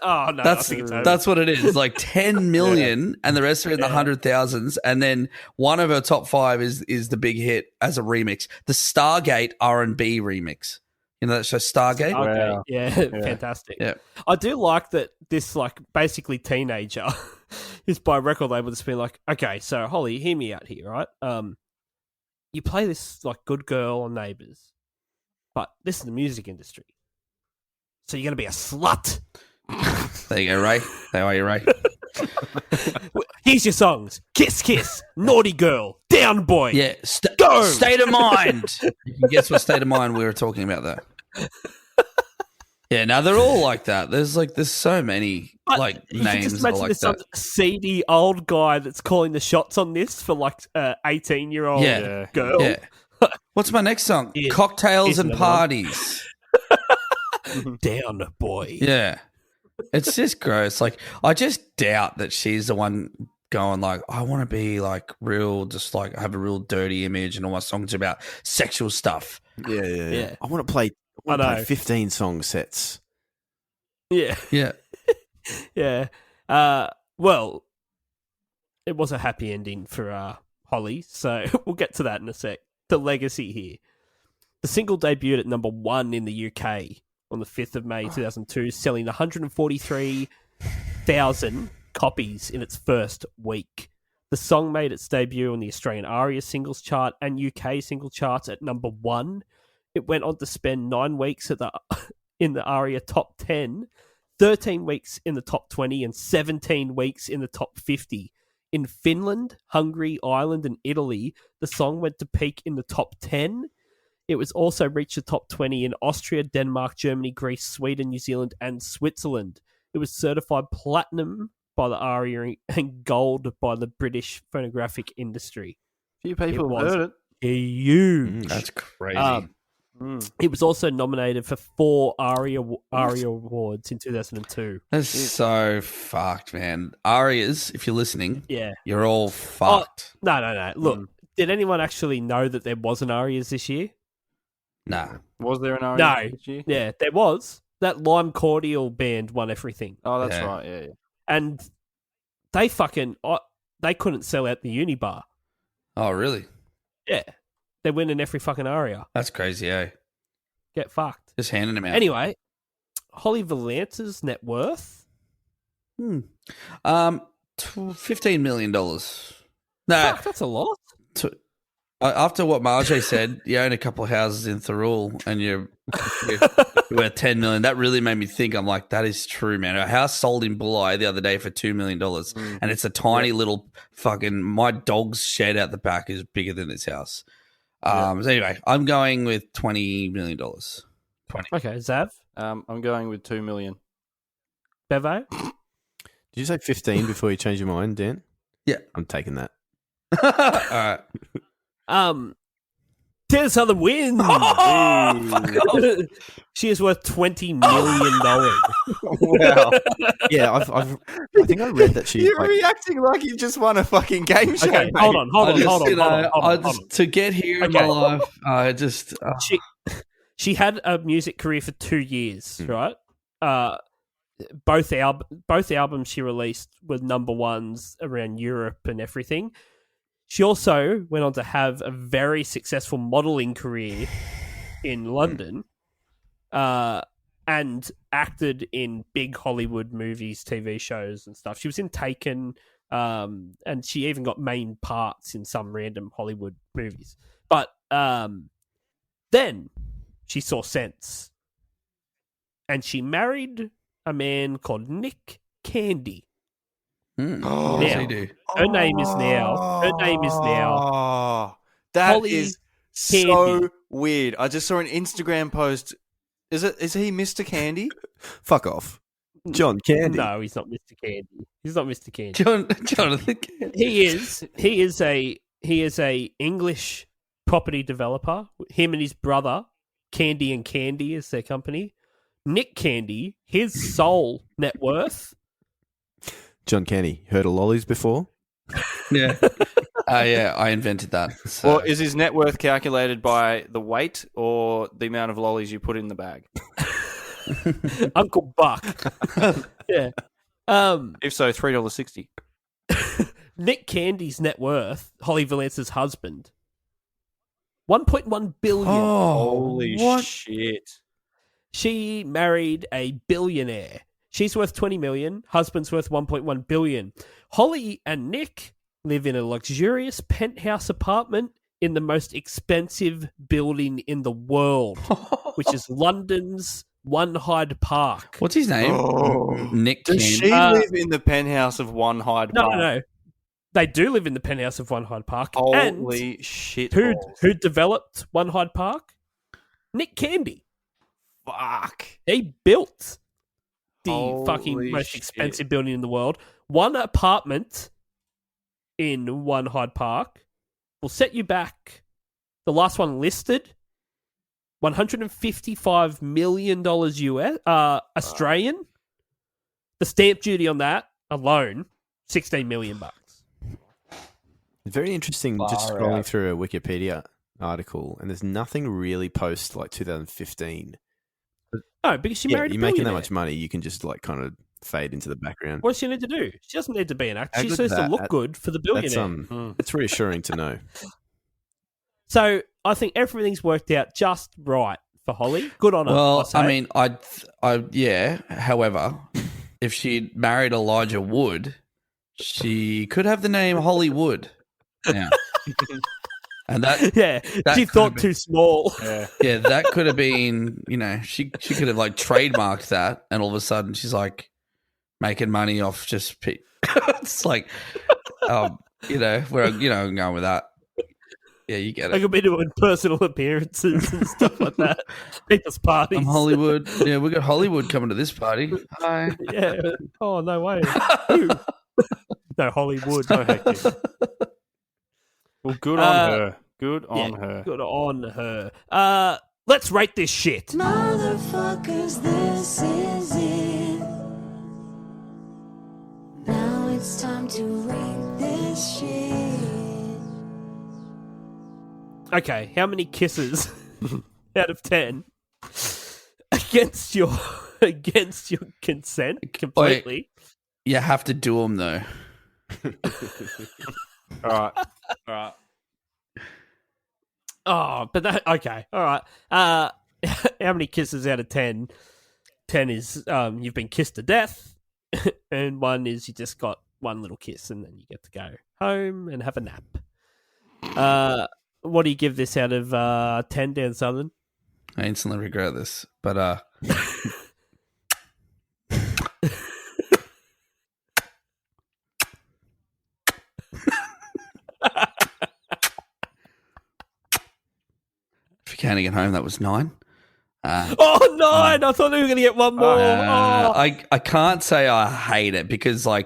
Speaker 3: Oh, no. I
Speaker 4: that's
Speaker 3: think it's over.
Speaker 4: that's what it is. Like 10 million, and the rest are in the 100,000s. And then one of her top 5 is the big hit as a remix, the Stargate R&B remix. You know that show Stargate?
Speaker 3: Okay.
Speaker 6: Wow.
Speaker 3: Yeah, fantastic.
Speaker 4: Yeah.
Speaker 3: I do like that this, like, basically teenager is by record label that's been like, okay, so Holly, hear me out here, right? You play this, like, good girl on Neighbours, but this is the music industry. So you're going to be a slut.
Speaker 4: There you go, Ray. How are you, Ray?
Speaker 3: Here's your songs. Kiss, kiss, Naughty Girl, Down Boy.
Speaker 4: Yeah.
Speaker 3: Go!
Speaker 4: State of mind. You can guess what state of mind we were talking about there. Yeah, no, they're all like that. There's so many
Speaker 3: But
Speaker 4: like
Speaker 3: you can
Speaker 4: names
Speaker 3: just
Speaker 4: that are
Speaker 3: imagine
Speaker 4: like
Speaker 3: there's
Speaker 4: that.
Speaker 3: some seedy old guy that's calling the shots on this for like 18-year-old
Speaker 4: Yeah.
Speaker 3: girl.
Speaker 4: Yeah. What's my next song?
Speaker 3: Here's-
Speaker 4: Cocktails
Speaker 3: here's
Speaker 4: and
Speaker 3: another one.
Speaker 4: parties.
Speaker 3: Down Boy.
Speaker 4: Yeah. It's just gross. Like, I just doubt that she's the one going like, I want to be like real, just like have a real dirty image and all my songs are about sexual stuff.
Speaker 5: Yeah. I want to play. I
Speaker 3: know.
Speaker 5: 15 song sets.
Speaker 3: Yeah.
Speaker 4: Yeah.
Speaker 3: Yeah. Well, it was a happy ending for Holly, so we'll get to that in a sec. The legacy here. The single debuted at number 1 in the UK on the 5th of May 2002, selling 143,000 copies in its first week. The song made its debut on the Australian ARIA singles chart and UK single charts at number 1. It went on to spend 9 weeks in the ARIA top 10, 13 weeks in the top 20, and 17 weeks in the top 50. In Finland, Hungary, Ireland, and Italy, the song went to peak in the top 10. It was also reached the top 20 in Austria, Denmark, Germany, Greece, Sweden, New Zealand, and Switzerland. It was certified platinum by the ARIA and gold by the British phonographic industry.
Speaker 6: Few people
Speaker 3: It
Speaker 6: have
Speaker 3: was
Speaker 6: heard it.
Speaker 3: huge.
Speaker 4: That's crazy.
Speaker 3: It was also nominated for 4 ARIA awards in 2002.
Speaker 4: That's so fucked, man. Arias, if you're listening,
Speaker 3: Yeah.
Speaker 4: you're all fucked.
Speaker 3: No. Look, did anyone actually know that there was an ARIAs this year?
Speaker 4: Nah.
Speaker 6: Was there an
Speaker 3: No.
Speaker 6: RE this year?
Speaker 3: Yeah, there was. That Lime Cordial band won everything.
Speaker 6: Oh, that's
Speaker 4: Yeah.
Speaker 6: right. Yeah.
Speaker 3: And they they couldn't sell out the Unibar.
Speaker 4: Oh, really?
Speaker 3: Yeah. They're winning every fucking ARIA.
Speaker 4: That's crazy, eh?
Speaker 3: Get fucked.
Speaker 4: Just handing them out.
Speaker 3: Anyway, Holly Valance's net worth.
Speaker 4: $15 million. No,
Speaker 3: Fuck, that's a lot.
Speaker 4: after what Marjay said, you own a couple of houses in Thirroul and you're worth $10 million. That really made me think. I'm like, that is true, man. A house sold in Bulli the other day for $2 million, and it's a tiny little fucking. My dog's shed out the back is bigger than this house. So anyway, I'm going with $20 million. 20.
Speaker 3: Okay, Zav,
Speaker 6: I'm going with $2 million.
Speaker 3: Bevo.
Speaker 5: Did you say 15 before you change your mind, Dan?
Speaker 4: Yeah,
Speaker 5: I'm taking that.
Speaker 4: all right.
Speaker 3: Dennis Southern wins. She is worth $20 million.
Speaker 6: Wow.
Speaker 5: Yeah, I think I read that she.
Speaker 6: You're reacting like you just won a fucking game show.
Speaker 3: Okay,
Speaker 6: mate.
Speaker 3: hold on.
Speaker 4: To get here in my life, I just
Speaker 3: She had a music career for 2 years, right? Both albums she released were number ones around Europe and everything. She also went on to have a very successful modelling career in London, and acted in big Hollywood movies, TV shows, and stuff. She was in Taken, and she even got main parts in some random Hollywood movies. But then she saw sense, and she married a man called Nick Candy.
Speaker 4: what does he do?
Speaker 3: Her name is now.
Speaker 6: That
Speaker 3: Holly
Speaker 6: is
Speaker 3: Candy.
Speaker 6: so weird. I just saw an Instagram post. Is he Mr. Candy?
Speaker 5: Fuck off. John Candy.
Speaker 3: No, he's not Mr. Candy. He's not Mr. Candy.
Speaker 4: Jonathan Candy.
Speaker 3: He is a English property developer. Him and his brother, Candy and Candy, is their company. Nick Candy, his sole net worth.
Speaker 5: John Candy. Heard of lollies before?
Speaker 4: Yeah. Yeah, I invented that. So.
Speaker 6: Well, is his net worth calculated by the weight or the amount of lollies you put in the bag?
Speaker 3: Uncle Buck. Yeah.
Speaker 6: If so, $3.60.
Speaker 3: Nick Candy's net worth, Holly Valance's husband, $1.1 billion.
Speaker 6: Holy shit.
Speaker 3: She married a billionaire. She's worth $20 million. Husband's worth $1.1 billion. Holly and Nick live in a luxurious penthouse apartment in the most expensive building in the world, which is London's One Hyde Park.
Speaker 4: What's his name? Nick
Speaker 6: Does
Speaker 4: Candy.
Speaker 6: she live in the penthouse of One Hyde Park?
Speaker 3: No. They do live in the penthouse of One Hyde Park.
Speaker 6: Holy shit.
Speaker 3: Who developed One Hyde Park? Nick Candy.
Speaker 6: Fuck.
Speaker 3: He built the
Speaker 6: Holy
Speaker 3: fucking most
Speaker 6: shit.
Speaker 3: expensive building in the world. One apartment in One Hyde Park will set you back. The last one listed, $155 million US, Australian. The stamp duty on that alone, $16 million.
Speaker 5: Very interesting. Just scrolling through a Wikipedia article, and there's nothing really post like 2015.
Speaker 3: No, because she married a
Speaker 5: you're making that
Speaker 3: billionaire.
Speaker 5: much money, you can just like kind of fade into the background.
Speaker 3: What does she need to do? She doesn't need to be an actor.
Speaker 5: How
Speaker 3: She
Speaker 5: good's
Speaker 3: just needs to
Speaker 5: that?
Speaker 3: look good for the billionaire.
Speaker 5: That's it's reassuring to know.
Speaker 3: So I think everything's worked out just right for Holly. Good on her.
Speaker 4: Well, I mean, yeah. However, if she'd married Elijah Wood, she could have the name Hollywood. Yeah. And that
Speaker 3: she thought too small.
Speaker 4: Yeah, that could have been, she could have like trademarked that, and all of a sudden she's like making money off just it's like where I'm going with that. Yeah, you get it.
Speaker 3: I could be doing personal appearances and stuff like that. People's parties.
Speaker 4: I'm Hollywood. Yeah, we got Hollywood coming to this party. Hi.
Speaker 3: Yeah. Oh, no way. Who? No, Hollywood.
Speaker 6: So hectic. Well, good on her. Good on her.
Speaker 3: Good on her. Let's rate this shit.
Speaker 9: Motherfuckers, this is it. Now it's time to rate this shit.
Speaker 3: Okay, how many kisses out of 10 against your consent completely?
Speaker 4: You have to do them though.
Speaker 6: All right.
Speaker 3: Oh, but that okay. All right. How many kisses out of 10? 10 is you've been kissed to death, and 1 is you just got one little kiss, and then you get to go home and have a nap. What do you give this out of 10, Dan Southern?
Speaker 4: I instantly regret this, but if you're counting at home, that was 9.
Speaker 3: 9! I thought we were going to get one more.
Speaker 4: I can't say I hate it because I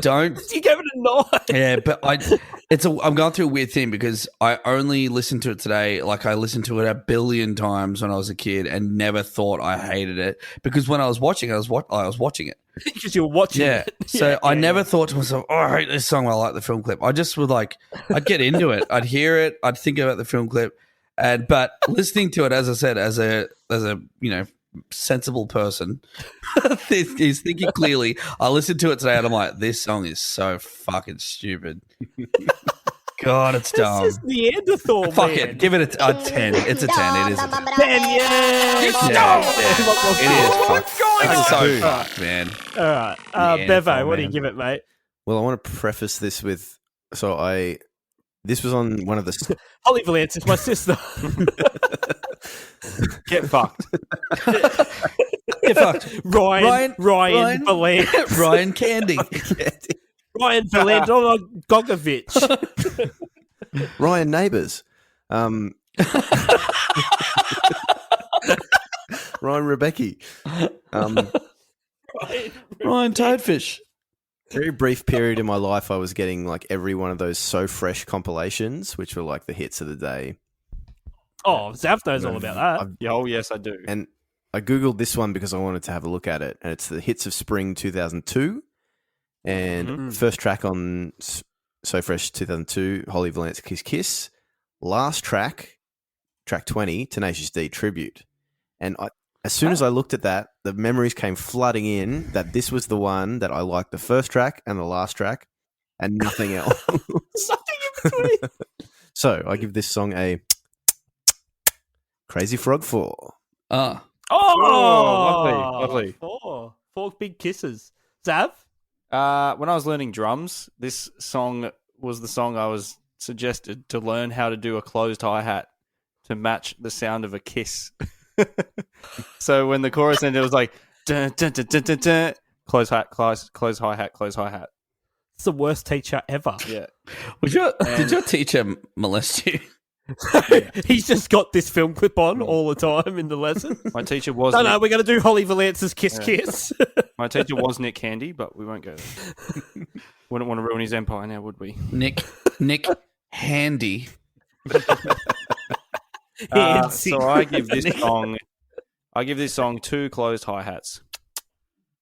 Speaker 4: don't.
Speaker 3: You gave it a 9.
Speaker 4: Yeah, but I'm going through a weird thing because I only listened to it today. I listened to it a billion times when I was a kid and never thought I hated it because when I was watching it, I was watching it.
Speaker 3: Because you were watching it.
Speaker 4: So I never thought to myself, oh, I hate this song when I like the film clip. I just would I'd get into it. I'd hear it. I'd think about the film clip. But listening to it, as I said, as a sensible person, he's thinking clearly. I listened to it today and I'm like, this song is so fucking stupid. God, it's dumb.
Speaker 3: It's just Neanderthal,
Speaker 4: Fuck
Speaker 3: man.
Speaker 4: it. Give it a 10. It's a 10. It is a 10.
Speaker 3: 10, yeah.
Speaker 4: It is fucked. It's so fucked, man.
Speaker 3: All right. Bevo, what do you give it, mate?
Speaker 5: Well, I want to preface this with this was on one of the
Speaker 3: Holly Valance is my sister.
Speaker 6: Get fucked.
Speaker 4: Get fucked.
Speaker 3: Ryan Valance.
Speaker 4: Ryan Candy.
Speaker 3: Ryan Valance Gogovich.
Speaker 5: Ryan Neighbours. Ryan Rebecca.
Speaker 4: Ryan Toadfish.
Speaker 5: Very brief period in my life, I was getting every one of those So Fresh compilations, which were the hits of the day.
Speaker 3: Oh, Zav knows all about that.
Speaker 6: Oh, yes, I do.
Speaker 5: And I Googled this one because I wanted to have a look at it. And it's the hits of spring 2002. And first track on So Fresh 2002, Holly Valance Kiss Kiss. Last track 20, Tenacious D Tribute. And as soon as I looked at that, the memories came flooding in that this was the one that I liked the first track and the last track and nothing else.
Speaker 3: Nothing in between.
Speaker 5: So I give this song a Crazy Frog 4.
Speaker 3: Oh,
Speaker 6: lovely.
Speaker 3: Four big kisses. Zav?
Speaker 6: When I was learning drums, this song was the song I was suggested to learn how to do a closed hi-hat to match the sound of a kiss. So when the chorus ended, it was like dun, dun, dun, dun, dun, dun, close hi-hat, close hi-hat.
Speaker 3: It's the worst teacher ever.
Speaker 6: Yeah.
Speaker 4: Did your teacher molest you?
Speaker 3: He's just got this film clip on all the time in the lesson.
Speaker 6: My teacher was...
Speaker 3: No, we're going to do Holly Valance's Kiss Kiss.
Speaker 6: My teacher was Nick Candy, but we won't go there. Wouldn't want to ruin his empire now, would we?
Speaker 4: Nick Handy.
Speaker 6: So I give this song 2 closed hi-hats.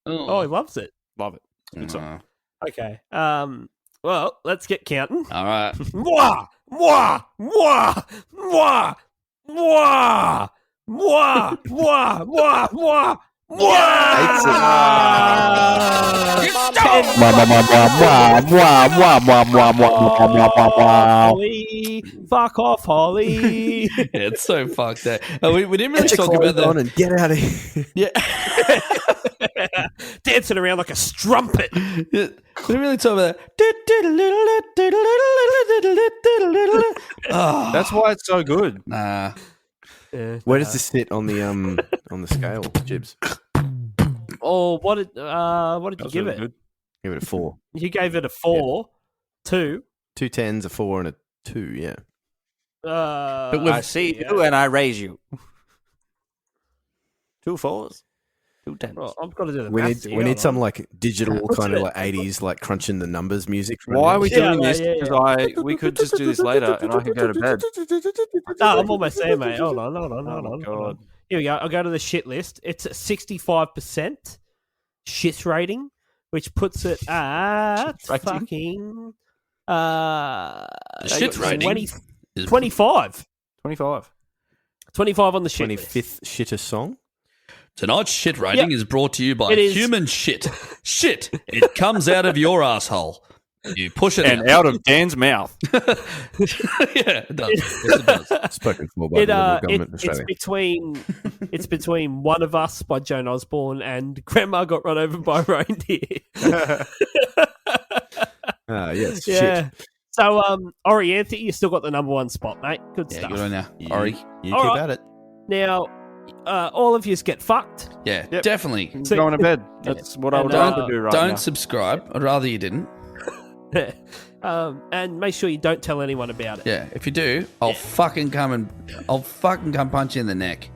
Speaker 3: Oh, he loves it.
Speaker 6: Love it. Good song.
Speaker 3: Okay. Well, let's get counting.
Speaker 4: All right.
Speaker 3: Mwah! Mwah! Mwah! Mwah! Mwah! Mwah! Mwah! Mwah! Mwah! Holly, fuck off, Holly.
Speaker 4: Yeah, it's so fucked that we didn't really talk about that.
Speaker 5: And get out of here.
Speaker 4: Yeah,
Speaker 3: dancing around like a strumpet.
Speaker 4: Yeah, we didn't really talk about that.
Speaker 6: That's why it's so good.
Speaker 4: Nah.
Speaker 5: Where does this sit on the scale, Jibs?
Speaker 3: Oh, what did you give it?
Speaker 6: Good.
Speaker 5: Give it a 4.
Speaker 3: You gave it a 4, 2.
Speaker 5: 2 10s, a 4, and a 2. Yeah.
Speaker 6: I see you and I raise you. 2 4s, 2 10s.
Speaker 3: Well, I've got to do the
Speaker 5: We
Speaker 3: maths
Speaker 5: need
Speaker 3: here,
Speaker 5: some digital kind of 80s crunching the numbers music.
Speaker 6: Why are we doing this?
Speaker 3: Yeah.
Speaker 6: Because we could just do this later and I could go to bed.
Speaker 3: No, I'm almost there, mate. Hold on.
Speaker 6: Oh, God.
Speaker 3: Here we go. I'll go to the shit list. It's a 65% shit rating, which puts it at fucking
Speaker 4: shit rating
Speaker 3: 25.
Speaker 6: 25.
Speaker 3: 25 on the shit list.
Speaker 5: 25th shittest song.
Speaker 4: Tonight's shit rating is brought to you by
Speaker 3: It is.
Speaker 4: Human Shit. Shit, it comes out of your asshole. You push it
Speaker 6: and out of Dan's mouth.
Speaker 4: Yeah, it does. Yes, it does.
Speaker 5: Spoken for by the Liberal government of
Speaker 3: it's
Speaker 5: Australia.
Speaker 3: between One of Us by Joan Osborne and Grandma Got Run Over by a Reindeer.
Speaker 5: Yes.
Speaker 3: Yeah.
Speaker 5: Shit.
Speaker 3: So, Ori Anthony, you still got the number one spot, mate. Good
Speaker 4: Yeah,
Speaker 3: stuff.
Speaker 4: good on you,
Speaker 5: You,
Speaker 4: Ori.
Speaker 5: you
Speaker 3: All
Speaker 5: keep
Speaker 3: right.
Speaker 5: at it.
Speaker 3: Now, all of you get fucked.
Speaker 4: Yeah,
Speaker 6: Yep.
Speaker 4: definitely.
Speaker 3: So-
Speaker 6: Going to bed. That's what I would
Speaker 3: And,
Speaker 6: rather do right
Speaker 4: Don't
Speaker 6: now.
Speaker 4: subscribe. I'd rather you didn't.
Speaker 3: And make sure you don't tell anyone about it.
Speaker 4: Yeah, if you do, I'll fucking come punch you in the neck.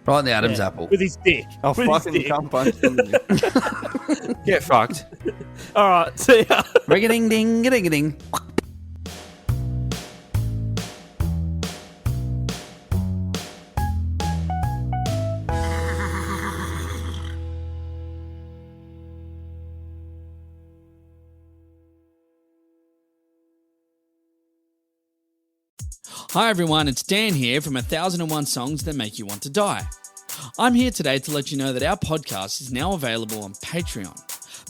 Speaker 4: Right in the Adam's
Speaker 3: Yeah.
Speaker 4: apple.
Speaker 3: With his dick.
Speaker 6: I'll
Speaker 3: With his
Speaker 6: fucking
Speaker 3: dick.
Speaker 6: come punch them. Get fucked.
Speaker 3: All right, see ya.
Speaker 4: Ring-a-ding, ding-a-ding-a-ding. Hi everyone, it's Dan here from 1001 Songs That Make You Want to Die. I'm here today to let you know that our podcast is now available on Patreon.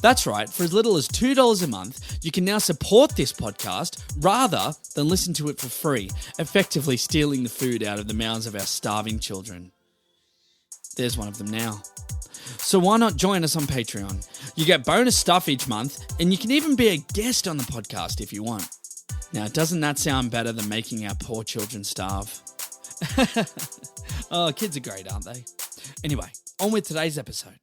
Speaker 4: That's right, for as little as $2 a month, you can now support this podcast rather than listen to it for free, effectively stealing the food out of the mouths of our starving children. There's one of them now. So why not join us on Patreon? You get bonus stuff each month, and you can even be a guest on the podcast if you want. Now, doesn't that sound better than making our poor children starve? Oh, kids are great, aren't they? Anyway, on with today's episode.